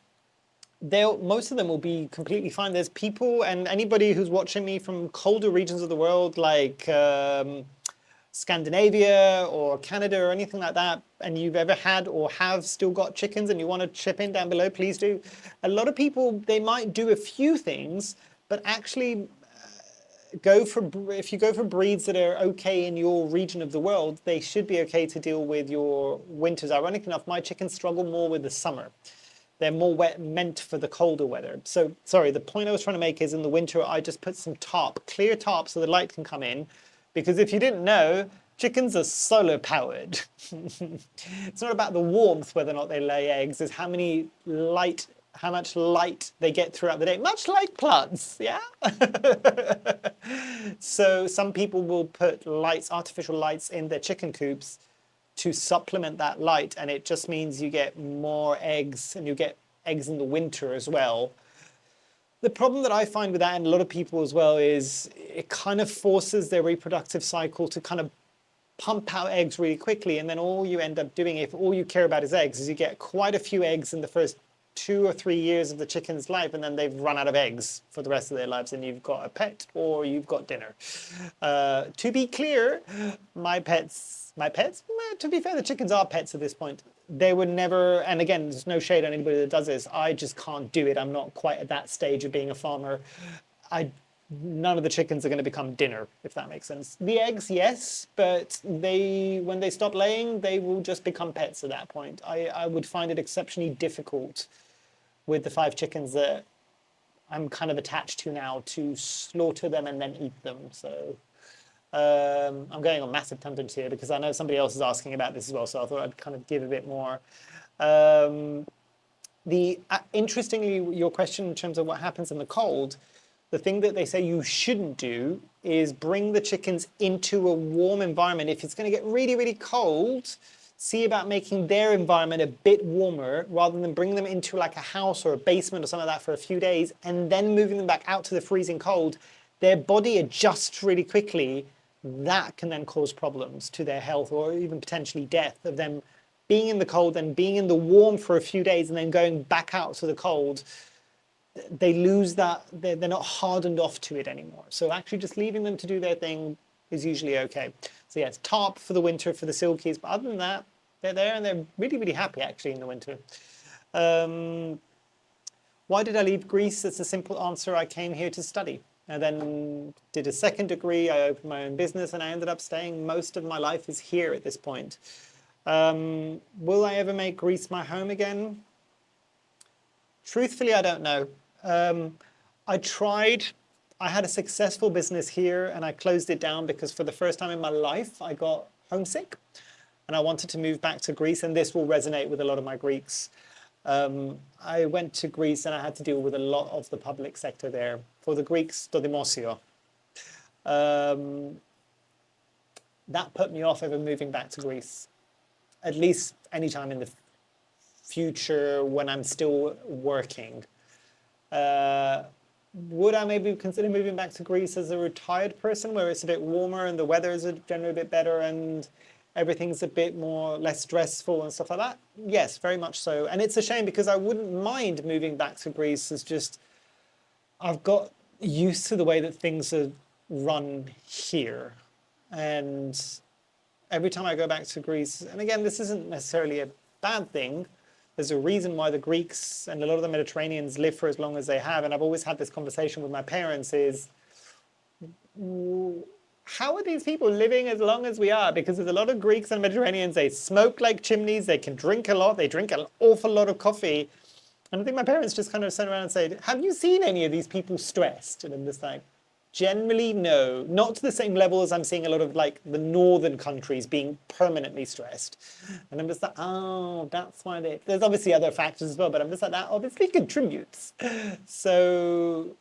most of them will be completely fine. There's people and anybody who's watching me from colder regions of the world, like Scandinavia or Canada or anything like that, and you've ever had or have still got chickens and you want to chip in down below, please do. A lot of people, they might do a few things, but actually if you go for breeds that are okay in your region of the world, they should be okay to deal with your winters. Ironic enough, my chickens struggle more with the summer. They're more wet, meant for the colder weather. So, sorry, the point I was trying to make is in the winter, I just put some tarp, clear tarp so the light can come in. Because if you didn't know, chickens are solar powered. It's not about the warmth, whether or not they lay eggs, it's how much light they get throughout the day, much like plants, yeah? So some people will put artificial lights in their chicken coops to supplement that light, and it just means you get more eggs, and you get eggs in the winter as well. The problem that I find with that, and a lot of people as well, is it kind of forces their reproductive cycle to kind of pump out eggs really quickly, and then all you end up doing, if all you care about is eggs, is you get quite a few eggs in the first 2 or 3 years of the chicken's life, and then they've run out of eggs for the rest of their lives, and you've got a pet or you've got dinner. To be clear, my pets, to be fair, the chickens are pets at this point. They would never, and again, there's no shade on anybody that does this, I just can't do it. I'm not quite at that stage of being a farmer. None of the chickens are going to become dinner, if that makes sense. The eggs, yes, but when they stop laying, they will just become pets at that point. I would find it exceptionally difficult with the 5 chickens that I'm kind of attached to now to slaughter them and then eat them. So I'm going on massive tangents here because I know somebody else is asking about this as well, so I thought I'd kind of give a bit more. Interestingly, your question in terms of what happens in the cold, the thing that they say you shouldn't do is bring the chickens into a warm environment. If it's going to get really, really cold, see about making their environment a bit warmer rather than bringing them into like a house or a basement or something like that for a few days and then moving them back out to the freezing cold. Their body adjusts really quickly. That can then cause problems to their health or even potentially death of them being in the cold and being in the warm for a few days and then going back out to the cold. They lose that, they're not hardened off to it anymore. So actually just leaving them to do their thing is usually okay. So yeah, it's tarp for the winter for the silkies, but other than that, they're there and they're really, really happy actually in the winter. Why did I leave Greece? It's a simple answer. I came here to study. I then did a second degree, I opened my own business, and I ended up staying most of my life is here at this point. Will I ever make Greece my home again? Truthfully, I don't know. I tried. I had a successful business here and I closed it down because for the first time in my life, I got homesick and I wanted to move back to Greece, and this will resonate with a lot of my Greeks. I went to Greece and I had to deal with a lot of the public sector there. For the Greeks, to demosio. That put me off ever moving back to Greece, at least anytime in the future when I'm still working. Would I maybe consider moving back to Greece as a retired person where it's a bit warmer and the weather is generally a bit better and everything's a bit less stressful and stuff like that? Yes, very much so. And it's a shame because I wouldn't mind moving back to Greece. It's just I've got used to the way that things are run here. And every time I go back to Greece, and again, this isn't necessarily a bad thing. There's a reason why the Greeks and a lot of the Mediterraneans live for as long as they have. And I've always had this conversation with my parents is, how are these people living as long as we are? Because there's a lot of Greeks and Mediterraneans, they smoke like chimneys, they can drink a lot, they drink an awful lot of coffee. And I think my parents just kind of turned around and said, have you seen any of these people stressed? And I'm just like, generally, no. Not to the same level as I'm seeing a lot of like the northern countries being permanently stressed. And I'm just like, oh, that's why there's obviously other factors as well, but I'm just like, that obviously contributes. So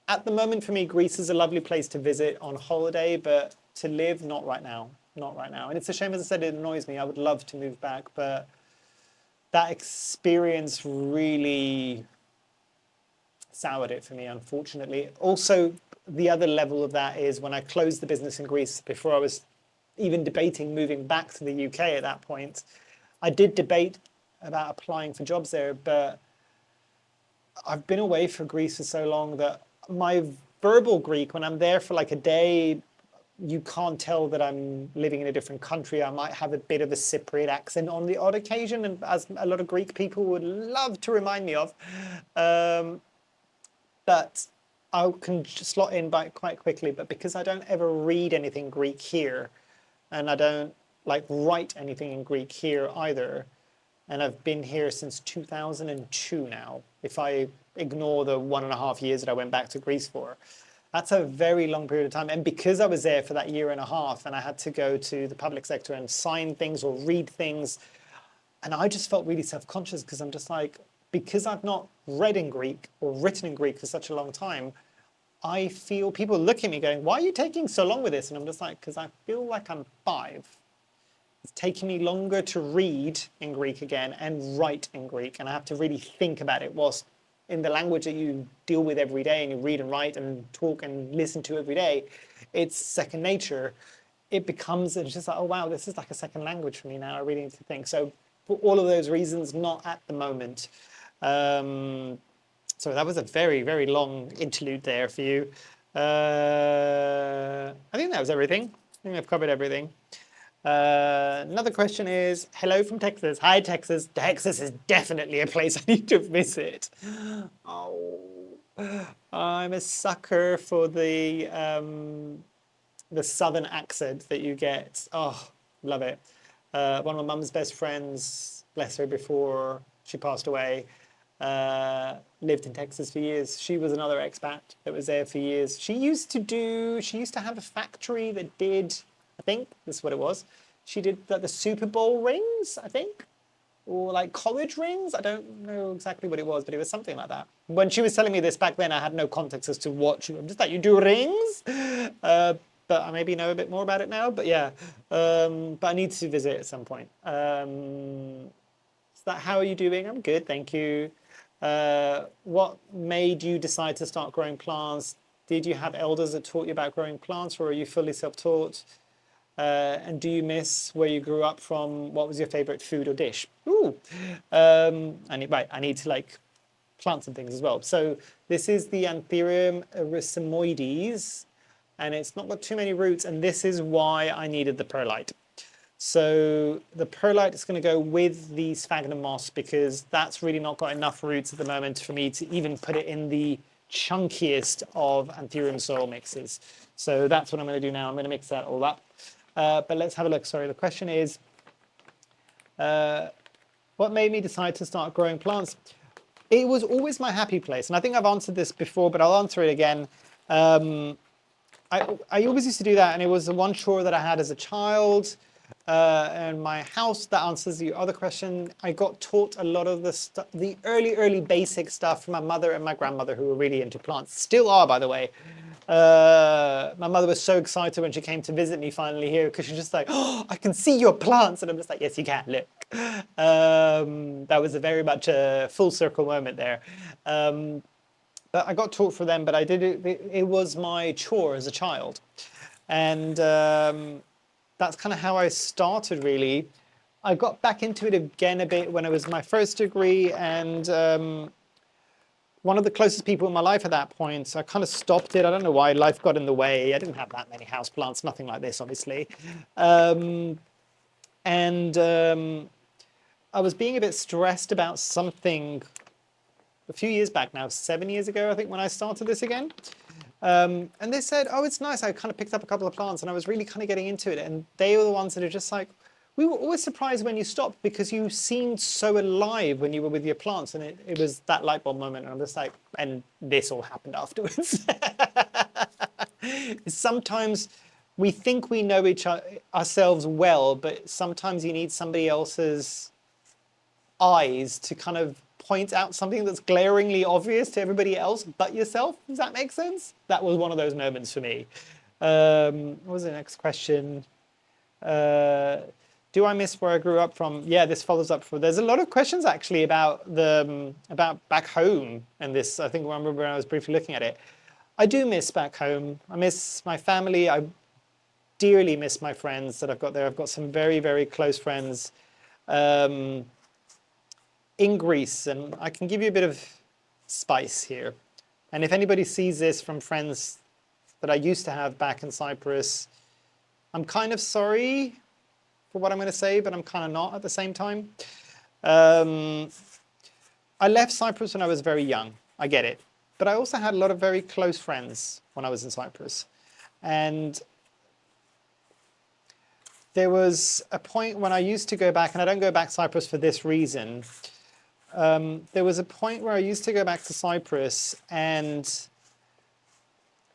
at the moment for me, Greece is a lovely place to visit on holiday, but to live, not right now. Not right now. And it's a shame, as I said, it annoys me. I would love to move back, but that experience really soured it for me, unfortunately. Also, the other level of that is when I closed the business in Greece, before I was even debating moving back to the UK at that point, I did debate about applying for jobs there, but I've been away from Greece for so long that my verbal Greek, when I'm there for like a day, you can't tell that I'm living in a different country. I might have a bit of a Cypriot accent on the odd occasion, and as a lot of Greek people would love to remind me of. But I can slot in by quite quickly. But because I don't ever read anything Greek here, and I don't like write anything in Greek here either, and I've been here since 2002 now, if I ignore the 1.5 years that I went back to Greece for. That's a very long period of time. And because I was there for that 1.5 years and I had to go to the public sector and sign things or read things, and I just felt really self-conscious because I'm just like, because I've not read in Greek or written in Greek for such a long time, I feel people look at me going, why are you taking so long with this? And I'm just like, because I feel like I'm 5. It's taking me longer to read in Greek again and write in Greek. And I have to really think about it, whilst in the language that you deal with every day and you read and write and talk and listen to every day, it's second nature. It becomes, it's just like, oh wow, this is like a second language for me now. I really need to think. So for all of those reasons, not at the moment. So that was a very, very long interlude there for you. I think that was everything. I think I've covered everything. Another question is, hello from Texas. Hi, Texas. Texas is definitely a place I need to visit. Oh, I'm a sucker for the southern accent that you get. Oh, love it. One of my mum's best friends, bless her, before she passed away, lived in Texas for years. She was another expat that was there for years. She used to have a factory that did, I think this is what it was. She did like the Super Bowl rings, I think, or like college rings. I don't know exactly what it was, but it was something like that. When she was telling me this back then, I had no context as to what I'm just like, you do rings? But I maybe know a bit more about it now. But yeah, but I need to visit at some point. How are you doing? I'm good, thank you. What made you decide to start growing plants? Did you have elders that taught you about growing plants, or are you fully self-taught? And do you miss where you grew up from? What was your favorite food or dish? Ooh, I need to like plant some things as well. So this is the Anthurium racemoides, and it's not got too many roots, and this is why I needed the perlite. So the perlite is going to go with the sphagnum moss because that's really not got enough roots at the moment for me to even put it in the chunkiest of Anthurium soil mixes. So that's what I'm going to do now. I'm going to mix that all up. But let's have a look. Sorry, the question is, what made me decide to start growing plants? It was always my happy place. And I think I've answered this before, but I'll answer it again. I always used to do that, and it was the one chore that I had as a child. And my house, that answers the other question. I got taught a lot of the early basic stuff from my mother and my grandmother, who were really into plants. Still are, by the way. My mother was so excited when she came to visit me finally here, because she's just like, oh, I can see your plants. And I'm just like, yes, you can, look. That was a very much a full circle moment there. But I got taught for them, but I did it was my chore as a child. And that's kind of how I started, really. I got back into it again a bit when it was my first degree, and one of the closest people in my life at that point, I kind of stopped it. I don't know why, life got in the way. I didn't have that many houseplants, nothing like this, obviously. I was being a bit stressed about something a few years back now, 7 years ago, I think, when I started this again. And they said, oh, it's nice. I kind of picked up a couple of plants and I was really kind of getting into it. And they were the ones that are just like, we were always surprised when you stopped because you seemed so alive when you were with your plants. And it was that light bulb moment. And I'm just like, and this all happened afterwards. Sometimes we think we know ourselves well, but sometimes you need somebody else's eyes to kind of point out something that's glaringly obvious to everybody else but yourself. Does that make sense? That was one of those moments for me. What was the next question? Do I miss where I grew up from? Yeah, this follows up for. There's a lot of questions actually about about back home, and this I think I remember when I was briefly looking at it. I do miss back home. I miss my family. I dearly miss my friends that I've got there. I've got some very, very close friends in Greece, and I can give you a bit of spice here. And if anybody sees this from friends that I used to have back in Cyprus, I'm kind of sorry for what I'm going to say, but I'm kind of not at the same time. I left Cyprus when I was very young. I get it. But I also had a lot of very close friends when I was in Cyprus. And there was a point when I used to go back, and I don't go back to Cyprus for this reason. There was a point where I used to go back to Cyprus and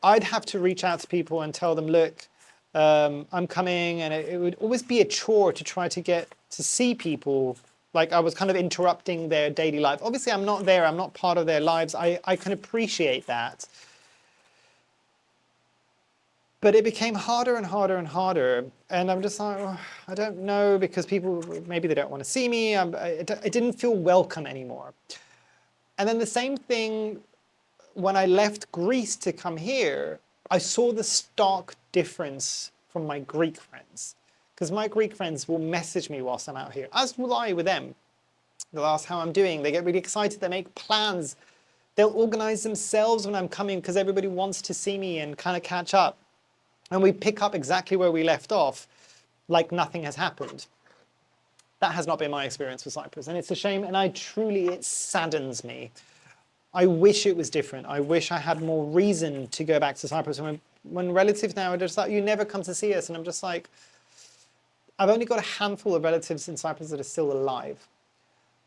I'd have to reach out to people and tell them, look, I'm coming, and it would always be a chore to try to get to see people. Like I was kind of interrupting their daily life. Obviously, I'm not there. I'm not part of their lives. I can appreciate that. But it became harder and harder and harder. And I'm just like, oh, I don't know, because people, maybe they don't want to see me. I didn't feel welcome anymore. And then the same thing when I left Greece to come here, I saw the stark difference from my Greek friends. Because my Greek friends will message me whilst I'm out here, as will I with them. They'll ask how I'm doing. They get really excited. They make plans. They'll organize themselves when I'm coming because everybody wants to see me and kind of catch up. And we pick up exactly where we left off, like nothing has happened. That has not been my experience with Cyprus, and it's a shame, and it saddens me. I wish it was different. I wish I had more reason to go back to Cyprus. When relatives now are just like, you never come to see us, and I'm just like, I've only got a handful of relatives in Cyprus that are still alive.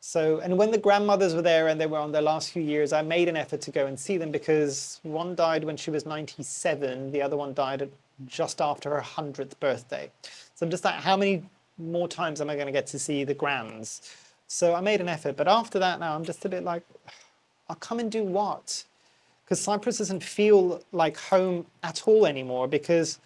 So, and when the grandmothers were there and they were on their last few years, I made an effort to go and see them, because one died when she was 97, the other one died just after her 100th birthday. So I'm just like, how many more times am I going to get to see the grands? So I made an effort, but after that now I'm just a bit like, I'll come and do what? Because Cyprus doesn't feel like home at all anymore, because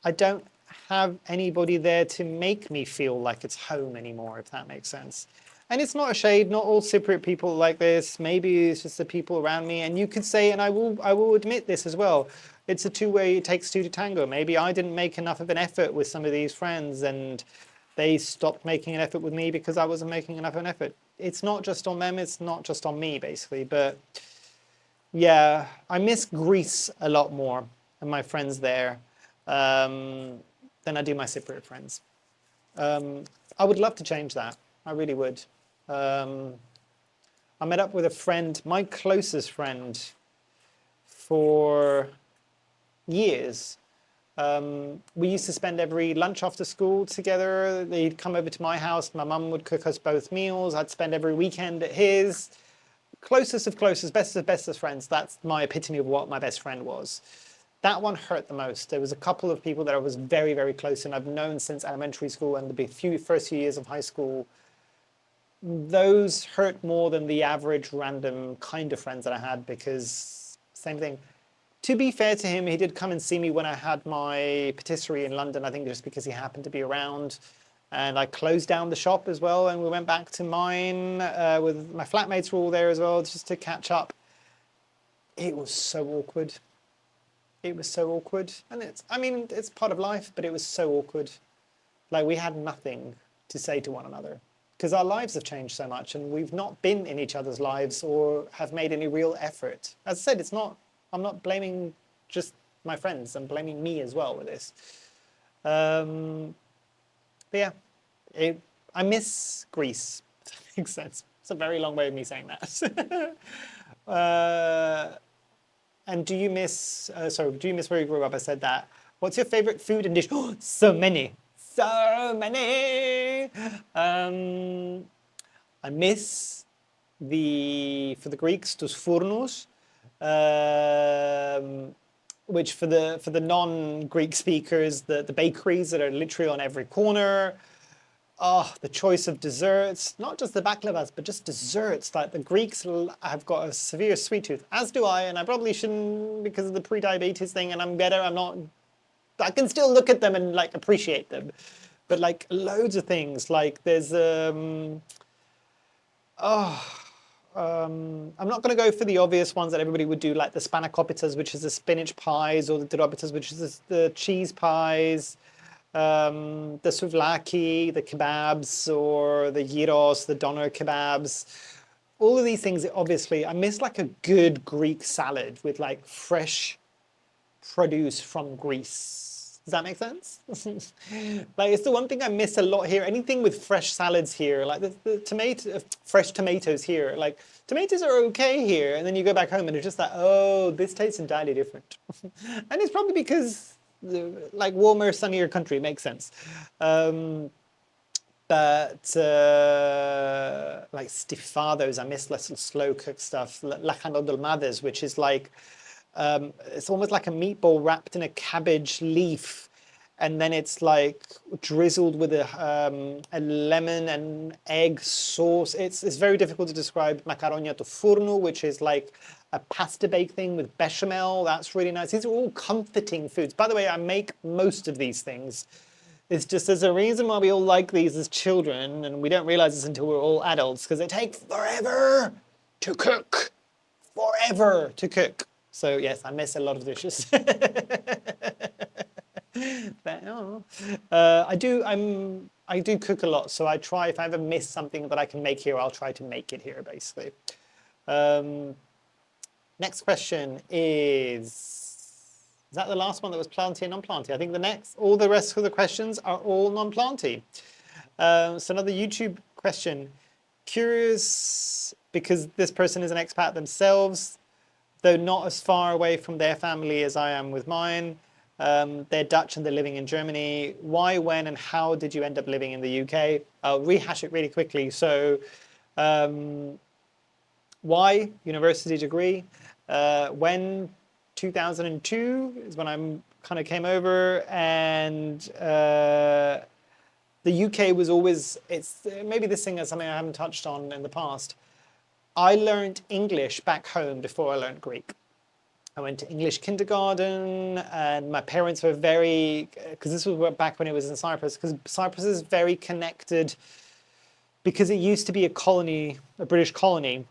I don't have anybody there to make me feel like it's home anymore, if that makes sense. And it's not a shade, not all Cypriot people like this. Maybe it's just the people around me. And you could say, and I will admit this as well, it's a two-way, it takes two to tango. Maybe I didn't make enough of an effort with some of these friends, and they stopped making an effort with me because I wasn't making enough of an effort. It's not just on them, it's not just on me, basically. But yeah, I miss Greece a lot more and my friends there than I do my Cypriot friends. I would love to change that. I really would. I met up with a friend, my closest friend, for years. We used to spend every lunch after school together. They'd come over to my house. My mum would cook us both meals. I'd spend every weekend at his. Closest of closest, bestest of bestest friends. That's my epitome of what my best friend was. That one hurt the most. There was a couple of people that I was very, very close and I've known since elementary school and the first few years of high school. Those hurt more than the average random kind of friends that I had, because same thing. To be fair to him, he did come and see me when I had my patisserie in London, I think just because he happened to be around. And I closed down the shop as well, and we went back to mine with my flatmates were all there as well, just to catch up. It was so awkward. It was so awkward. And it's part of life, but it was so awkward. Like, we had nothing to say to one another, because our lives have changed so much and we've not been in each other's lives or have made any real effort. As I said, I'm not blaming just my friends, I'm blaming me as well with this. But yeah, I miss Greece, if that makes sense. It's a very long way of me saying that. And do you miss where you grew up? I said that. What's your favorite food and dish? Oh, so many. So many. I miss for the Greeks, τους φούρνους, which for the non-Greek speakers, the bakeries that are literally on every corner. Oh, the choice of desserts, not just the baklavas, but just desserts. Like, the Greeks have got a severe sweet tooth, as do I, and I probably shouldn't because of the pre-diabetes thing, and I'm better, I can still look at them and like appreciate them. But like loads of things, like there's, I'm not going to go for the obvious ones that everybody would do, like the spanakopita, which is the spinach pies, or the doropitas, which is the cheese pies, the souvlaki, the kebabs, or the gyros, the doner kebabs. All of these things, obviously, I miss like a good Greek salad with like fresh produce from Greece. Does that make sense? Like, it's the one thing I miss a lot here. Anything with fresh salads here, like the fresh tomatoes here. Like, tomatoes are okay here, and then you go back home and it's just like, oh, this tastes entirely different. And it's probably because like warmer, sunnier country, makes sense. But like stifados, I miss little slow cooked stuff. Lajano dolmades, which is like it's almost like a meatball wrapped in a cabbage leaf, and then it's like drizzled with a lemon and egg sauce. It's very difficult to describe. Macaroni to forno, which is like a pasta bake thing with bechamel. That's really nice. These are all comforting foods. By the way, I make most of these things. It's just there's a reason why we all like these as children, and we don't realize this until we're all adults, because it takes forever to cook. Forever to cook. So yes, I miss a lot of dishes. But, oh. I do cook a lot, so I try, if I ever miss something that I can make here, I'll try to make it here, basically. Next question is that the last one that was planty and non-planty? I think all the rest of the questions are all non-planty. So another YouTube question. Curious, because this person is an expat themselves, though not as far away from their family as I am with mine. They're Dutch and they're living in Germany. Why, when, and how did you end up living in the UK? I'll rehash it really quickly. So, why? University degree. When? 2002 is when I kind of came over, and the UK was always, maybe this thing is something I haven't touched on in the past. I learned English back home before I learned Greek. I went to English kindergarten, and my parents were because this was back when it was in Cyprus, because Cyprus is very connected, because it used to be a colony, a British colony.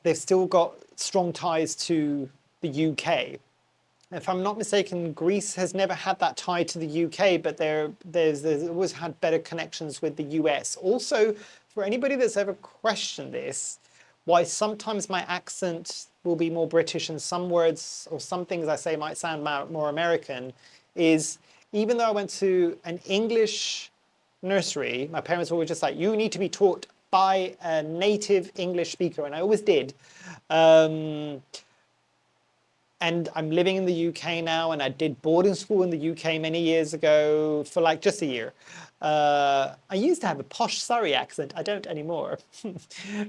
They've still got strong ties to the UK. If I'm not mistaken, Greece has never had that tie to the UK, but there's always had better connections with the US. Also, for anybody that's ever questioned this, why sometimes my accent will be more British and some words or some things I say might sound more American, is even though I went to an English nursery, my parents were always just like, you need to be taught by a native English speaker, and I always did. And I'm living in the UK now, and I did boarding school in the UK many years ago for like just a year. I used to have a posh Surrey accent. I don't anymore,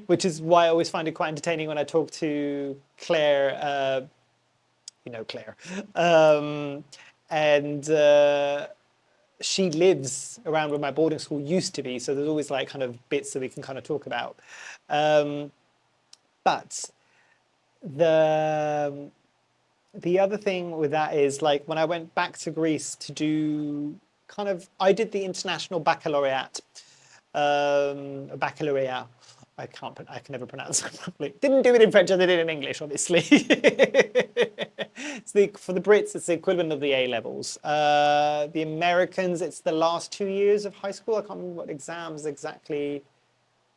which is why I always find it quite entertaining when I talk to Claire, you know Claire, and she lives around where my boarding school used to be, so there's always like kind of bits that we can kind of talk about. But the other thing with that is, like, when I went back to Greece to do I did the international baccalaureate. Baccalaureate. I can never pronounce it properly. Didn't do it in French, I did it in English, obviously. For the Brits, it's the equivalent of the A levels. The Americans, it's the last 2 years of high school. I can't remember what exams exactly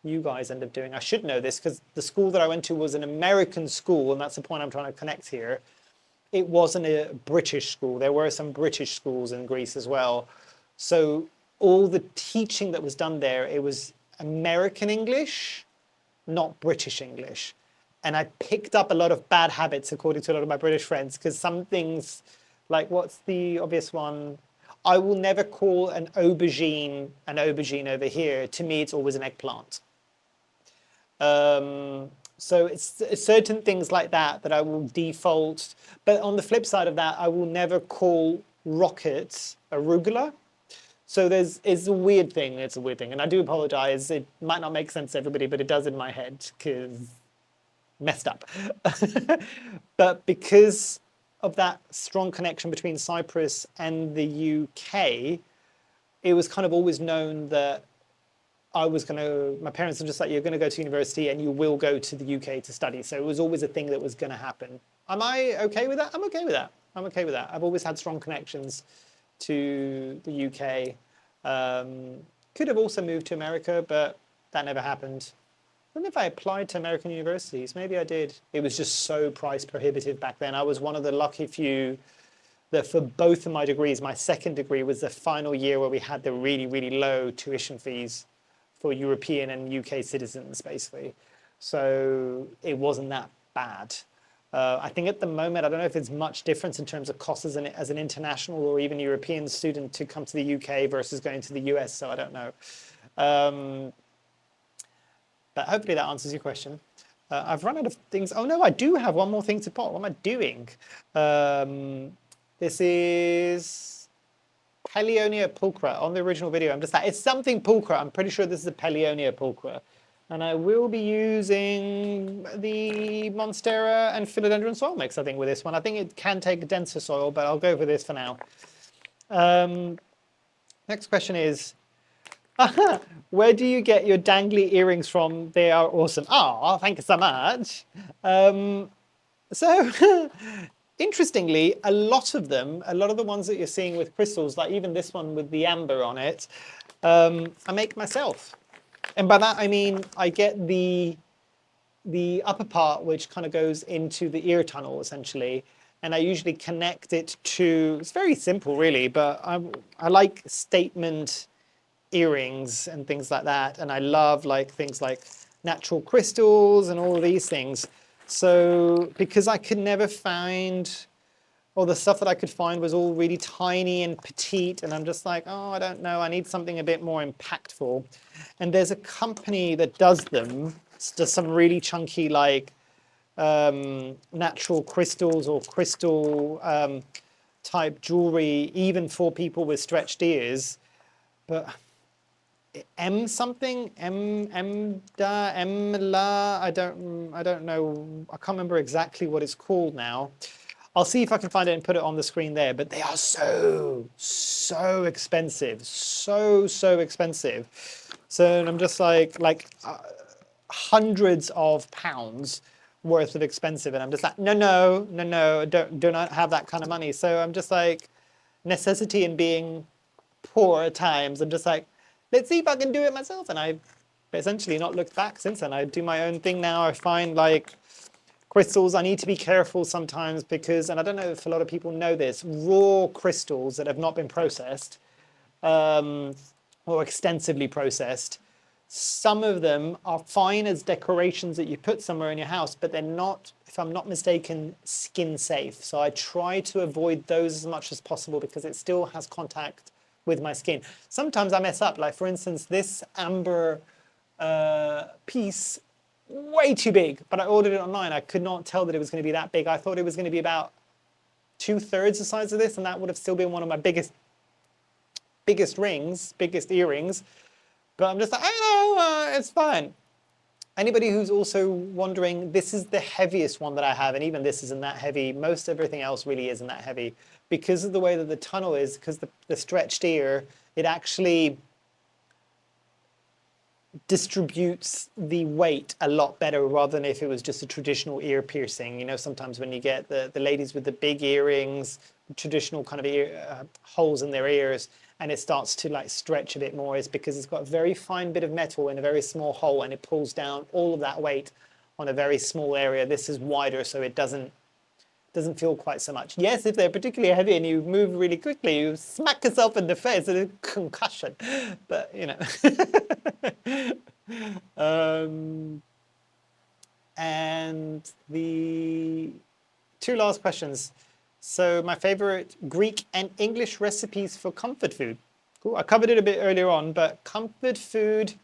you guys end up doing. I should know this because the school that I went to was an American school, and that's the point I'm trying to connect here. It wasn't a British school. There were some British schools in Greece as well. So all the teaching that was done there, it was American English, not British English. And I picked up a lot of bad habits, according to a lot of my British friends, because some things, like, what's the obvious one? I will never call an aubergine over here. To me, it's always an eggplant. So it's certain things like that I will default. But on the flip side of that, I will never call rocket arugula. So it's a weird thing. It's a weird thing. And I do apologize. It might not make sense to everybody, but it does in my head because messed up. But because of that strong connection between Cyprus and the UK, it was kind of always known that my parents were just like, you're going to go to university and you will go to the UK to study. So it was always a thing that was going to happen. Am I okay with that? I'm okay with that. I'm okay with that. I've always had strong connections to the UK. Could have also moved to America, but that never happened. I don't know if I applied to American universities. Maybe I did. It was just so price prohibitive back then. I was one of the lucky few that for both of my degrees, my second degree was the final year where we had the really, really low tuition fees for European and UK citizens, basically. So it wasn't that bad. I think at the moment, I don't know if it's much difference in terms of costs as an international or even European student to come to the UK versus going to the US, so I don't know. But hopefully that answers your question. I've run out of things. Oh no, I do have one more thing to pot. What am I doing? This is Paleonia pulchra. On the original video, I'm just like, it's something pulchra. I'm pretty sure this is a Paleonia pulchra. And I will be using the Monstera and Philodendron soil mix, I think, with this one. I think it can take denser soil, but I'll go for this for now. Next question is, where do you get your dangly earrings from? They are awesome. Oh, thank you so much. So interestingly, a lot of the ones that you're seeing with crystals, like even this one with the amber on it, I make myself. And by that, I mean, I get the upper part, which kind of goes into the ear tunnel, essentially. And I usually connect it to, it's very simple, really, but I like statement earrings and things like that. And I love like things like natural crystals and all of these things. So because I could never find, or the stuff that I could find was all really tiny and petite, and I'm just like, oh, I don't know, I need something a bit more impactful. And there's a company that does them, does some really chunky like natural crystals or crystal type jewelry, even for people with stretched ears. But M something, Emla, I don't know, I can't remember exactly what it's called now. I'll see if I can find it and put it on the screen there, but they are so expensive, so expensive. So I'm just like hundreds of pounds worth of expensive, and I'm just like, no, do not have that kind of money. So I'm just like, necessity and being poor at times, I'm just like, let's see if I can do it myself. And I've essentially not looked back since then. I do my own thing now. I find like crystals, I need to be careful sometimes because, and I don't know if a lot of people know this, raw crystals that have not been processed or extensively processed, some of them are fine as decorations that you put somewhere in your house, but they're not, if I'm not mistaken, skin safe. So I try to avoid those as much as possible because it still has contact with my skin. Sometimes I mess up, like for instance, this amber piece, way too big, but I ordered it online. I could not tell that it was going to be that big. I thought it was going to be about 2/3 the size of this, and that would have still been one of my biggest earrings. But I'm just like, I know, it's fine. Anybody who's also wondering, this is the heaviest one that I have, and even this isn't that heavy. Most everything else really isn't that heavy. Because of the way that the tunnel is, because the stretched ear, it actually distributes the weight a lot better rather than if it was just a traditional ear piercing. You know, sometimes when you get the ladies with the big earrings, traditional kind of ear holes in their ears, and it starts to like stretch a bit more, is because it's got a very fine bit of metal in a very small hole, and it pulls down all of that weight on a very small area. This is wider, so it doesn't feel quite so much. Yes, if they're particularly heavy and you move really quickly, you smack yourself in the face and a concussion. But you know. And the two last questions. So my favorite Greek and English recipes for comfort food. Cool. I covered it a bit earlier on, but comfort food.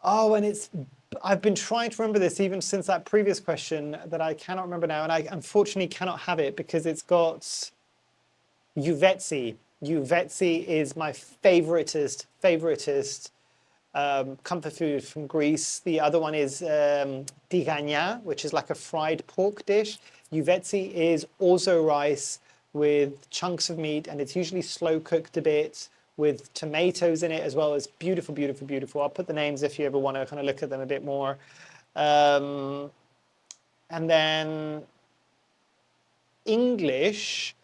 Oh, and I've been trying to remember this even since that previous question that I cannot remember now, and I unfortunately cannot have it because it's got Uvetsi. Uvetsi is my favoritist comfort food from Greece. The other one is tigania, which is like a fried pork dish. Uvetsi is orzo rice with chunks of meat, and it's usually slow cooked a bit with tomatoes in it as well. As beautiful, beautiful, beautiful. I'll put the names if you ever want to kind of look at them a bit more. And then English,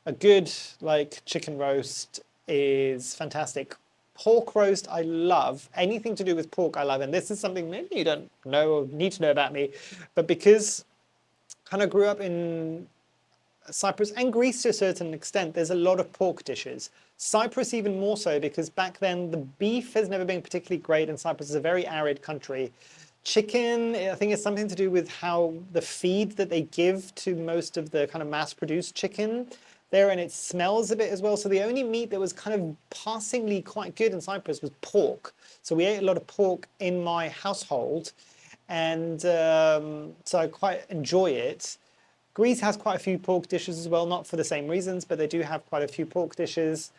a good like chicken roast is fantastic. Pork roast, I love. Anything to do with pork, I love. And this is something maybe you don't know or need to know about me, but because I kind of grew up in Cyprus and Greece to a certain extent, there's a lot of pork dishes. Cyprus even more so because back then the beef has never been particularly great, and Cyprus is a very arid country. Chicken, I think it's something to do with how the feed that they give to most of the kind of mass-produced chicken there, and it smells a bit as well. So the only meat that was kind of passingly quite good in Cyprus was pork. So we ate a lot of pork in my household, and so I quite enjoy it. Greece has quite a few pork dishes as well, not for the same reasons, but they do have quite a few pork dishes.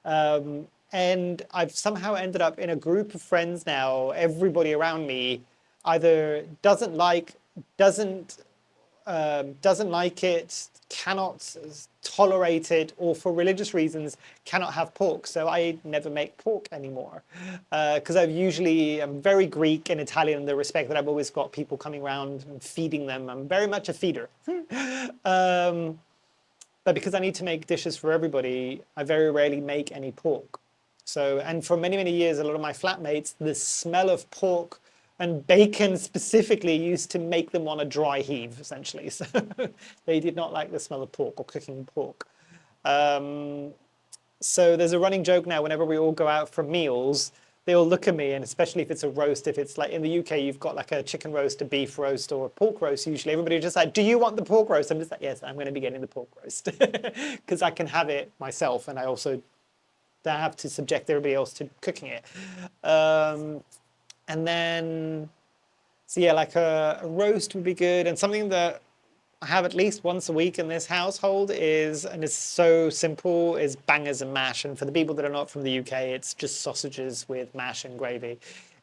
And I've somehow ended up in a group of friends now. Everybody around me either doesn't doesn't like it, cannot tolerate it, or for religious reasons cannot have pork. So I never make pork anymore because I'm very Greek and Italian in the respect that I've always got people coming around and feeding them. I'm very much a feeder. But because I need to make dishes for everybody, I very rarely make any pork. So, and for many, many years, a lot of my flatmates, the smell of pork and bacon specifically used to make them want a dry heave, essentially. So they did not like the smell of pork or cooking pork. So there's a running joke now, whenever we all go out for meals, they all look at me, and especially if it's a roast, if it's like in the UK, you've got like a chicken roast, a beef roast, or a pork roast, usually everybody just like, do you want the pork roast? I'm just like, yes, I'm going to be getting the pork roast because I can have it myself, and I also don't have to subject everybody else to cooking it. And then, so yeah, like a roast would be good, and something that I have at least once a week in this household is, and it's so simple, is bangers and mash. And for the people that are not from the UK, it's just sausages with mash and gravy.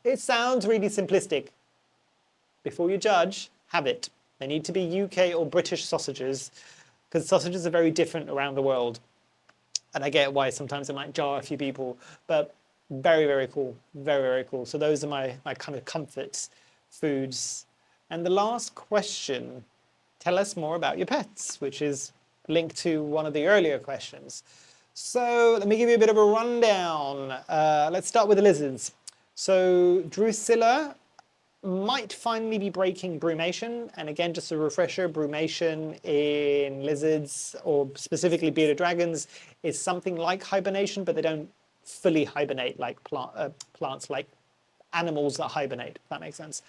It sounds really simplistic. Before you judge, have it. They need to be UK or British sausages, because sausages are very different around the world. And I get why sometimes it might jar a few people, but very, very cool. Very, very cool. So those are my kind of comfort foods. And the last question, tell us more about your pets, which is linked to one of the earlier questions. So let me give you a bit of a rundown. Let's start with the lizards. So Drusilla might finally be breaking brumation. And again, just a refresher, brumation in lizards, or specifically bearded dragons, is something like hibernation, but they don't fully hibernate like plants, like animals that hibernate, if that makes sense.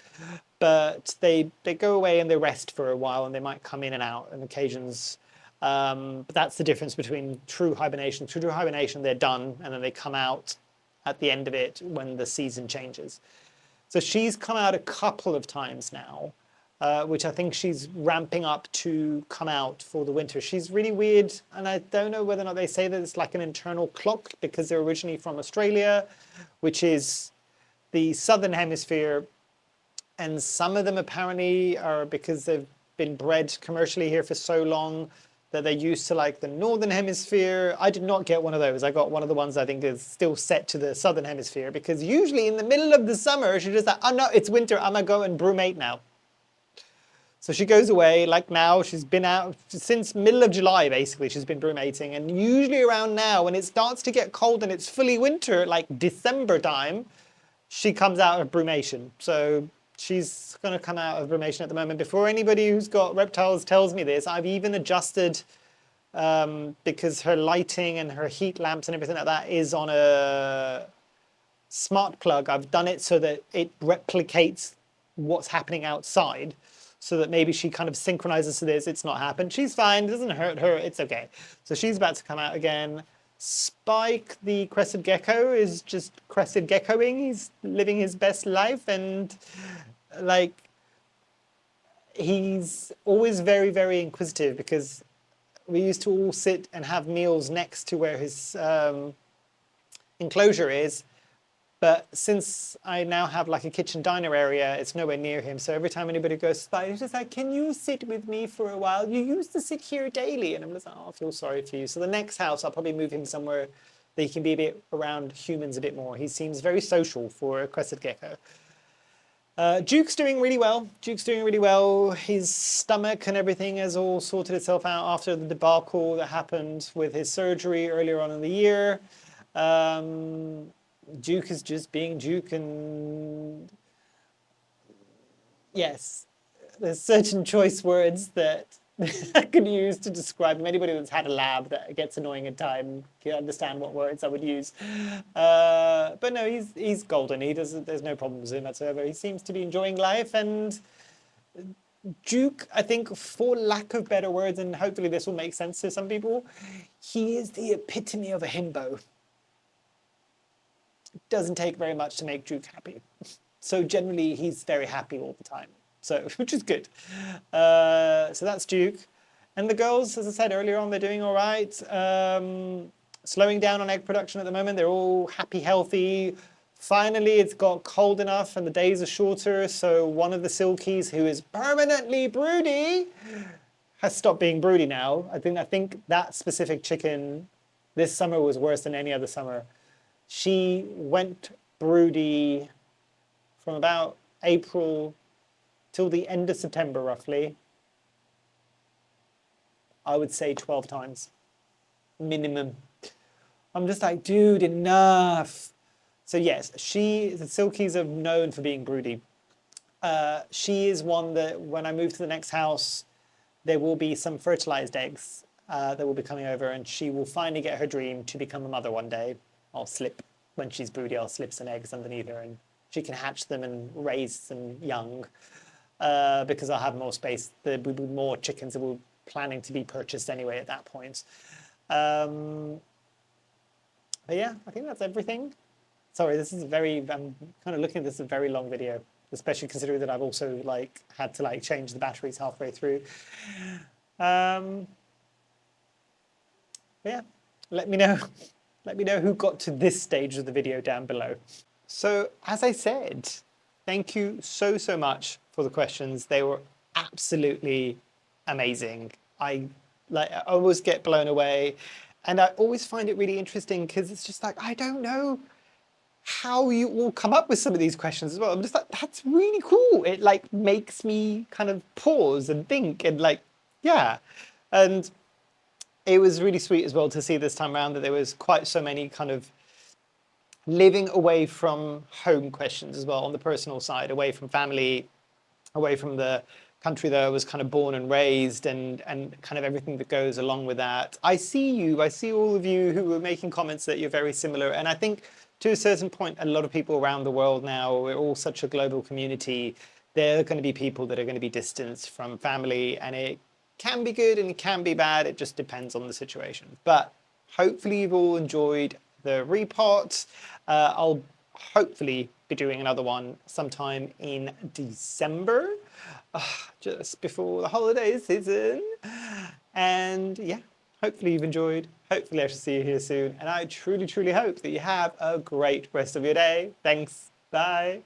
But they go away and they rest for a while, and they might come in and out on occasions. But that's the difference between true hibernation. True hibernation, they're done, and then they come out at the end of it when the season changes. So she's come out a couple of times now, which I think she's ramping up to come out for the winter. She's really weird, and I don't know whether or not they say that it's like an internal clock, because they're originally from Australia, which is the southern hemisphere, and some of them apparently are because they've been bred commercially here for so long that they're used to like the northern hemisphere. I did not get one of those. I got one of the ones I think is still set to the southern hemisphere, because usually in the middle of the summer she's just like, oh no, it's winter, I'm gonna go and brumate now. So she goes away, like now, she's been out since middle of July, basically, she's been brumating. And usually around now, when it starts to get cold and it's fully winter, like December time, she comes out of brumation. So she's going to come out of brumation at the moment. Before anybody who's got reptiles tells me this, I've even adjusted, because her lighting and her heat lamps and everything like that is on a smart plug. I've done it so that it replicates what's happening outside, so that maybe she kind of synchronizes to this. It's not happened. She's fine. It doesn't hurt her. It's okay. So she's about to come out again. Spike, the crested gecko, is just crested geckoing. He's living his best life, and like he's always very, very inquisitive, because we used to all sit and have meals next to where his enclosure is. But since I now have like a kitchen diner area, it's nowhere near him. So every time anybody goes by, he's just like, can you sit with me for a while? You used to sit here daily. And I'm just like, oh, I feel sorry for you. So the next house, I'll probably move him somewhere that he can be a bit around humans a bit more. He seems very social for a crested gecko. Duke's doing really well. Duke's doing really well. His stomach and everything has all sorted itself out after the debacle that happened with his surgery earlier on in the year. Duke is just being Duke, and yes, there's certain choice words that I could use to describe him. Anybody that's had a lab that gets annoying at time can understand what words I would use. But no, he's golden. There's no problems with him whatsoever. He seems to be enjoying life. And Duke, I think, for lack of better words, and hopefully this will make sense to some people, he is the epitome of a himbo. It doesn't take very much to make Duke happy. So generally, he's very happy all the time. So, which is good. So that's Duke. And the girls, as I said earlier on, they're doing all right. Slowing down on egg production at the moment. They're all happy, healthy. Finally, it's got cold enough and the days are shorter. So one of the silkies, who is permanently broody, has stopped being broody now. I think that specific chicken this summer was worse than any other summer. She went broody from about April till the end of September, roughly. I would say 12 times minimum. I'm just like, dude, enough. So yes, the silkies are known for being broody. She is one that when I move to the next house, there will be some fertilized eggs that will be coming over, and she will finally get her dream to become a mother one day. When she's broody, I'll slip some eggs underneath her and she can hatch them and raise some young because I'll have more space. There will be more chickens that we're planning to be purchased anyway at that point. But yeah, I think that's everything. Sorry, I'm kind of looking at this as a very long video, especially considering that I've also had to change the batteries halfway through. But yeah, let me know. Let me know who got to this stage of the video down below. So as I said, thank you so much for the questions. They were absolutely amazing. I always get blown away, and I always find it really interesting because it's just I don't know how you all come up with some of these questions as well. I'm just like, that's really cool. It makes me kind of pause and think and yeah. And it was really sweet as well to see this time around that there was quite so many kind of living away from home questions as well on the personal side, away from family, away from the country that I was kind of born and raised, and kind of everything that goes along with that. I see all of you who are making comments that you're very similar, and I think to a certain point, a lot of people around the world now, we're all such a global community, there are going to be people that are going to be distanced from family, and it can be good and it can be bad. It just depends on the situation. But hopefully you've all enjoyed the repot. I'll hopefully be doing another one sometime in December, just before the holiday season. And yeah, hopefully you've enjoyed. Hopefully I shall see you here soon. And I truly hope that you have a great rest of your day. Thanks. Bye.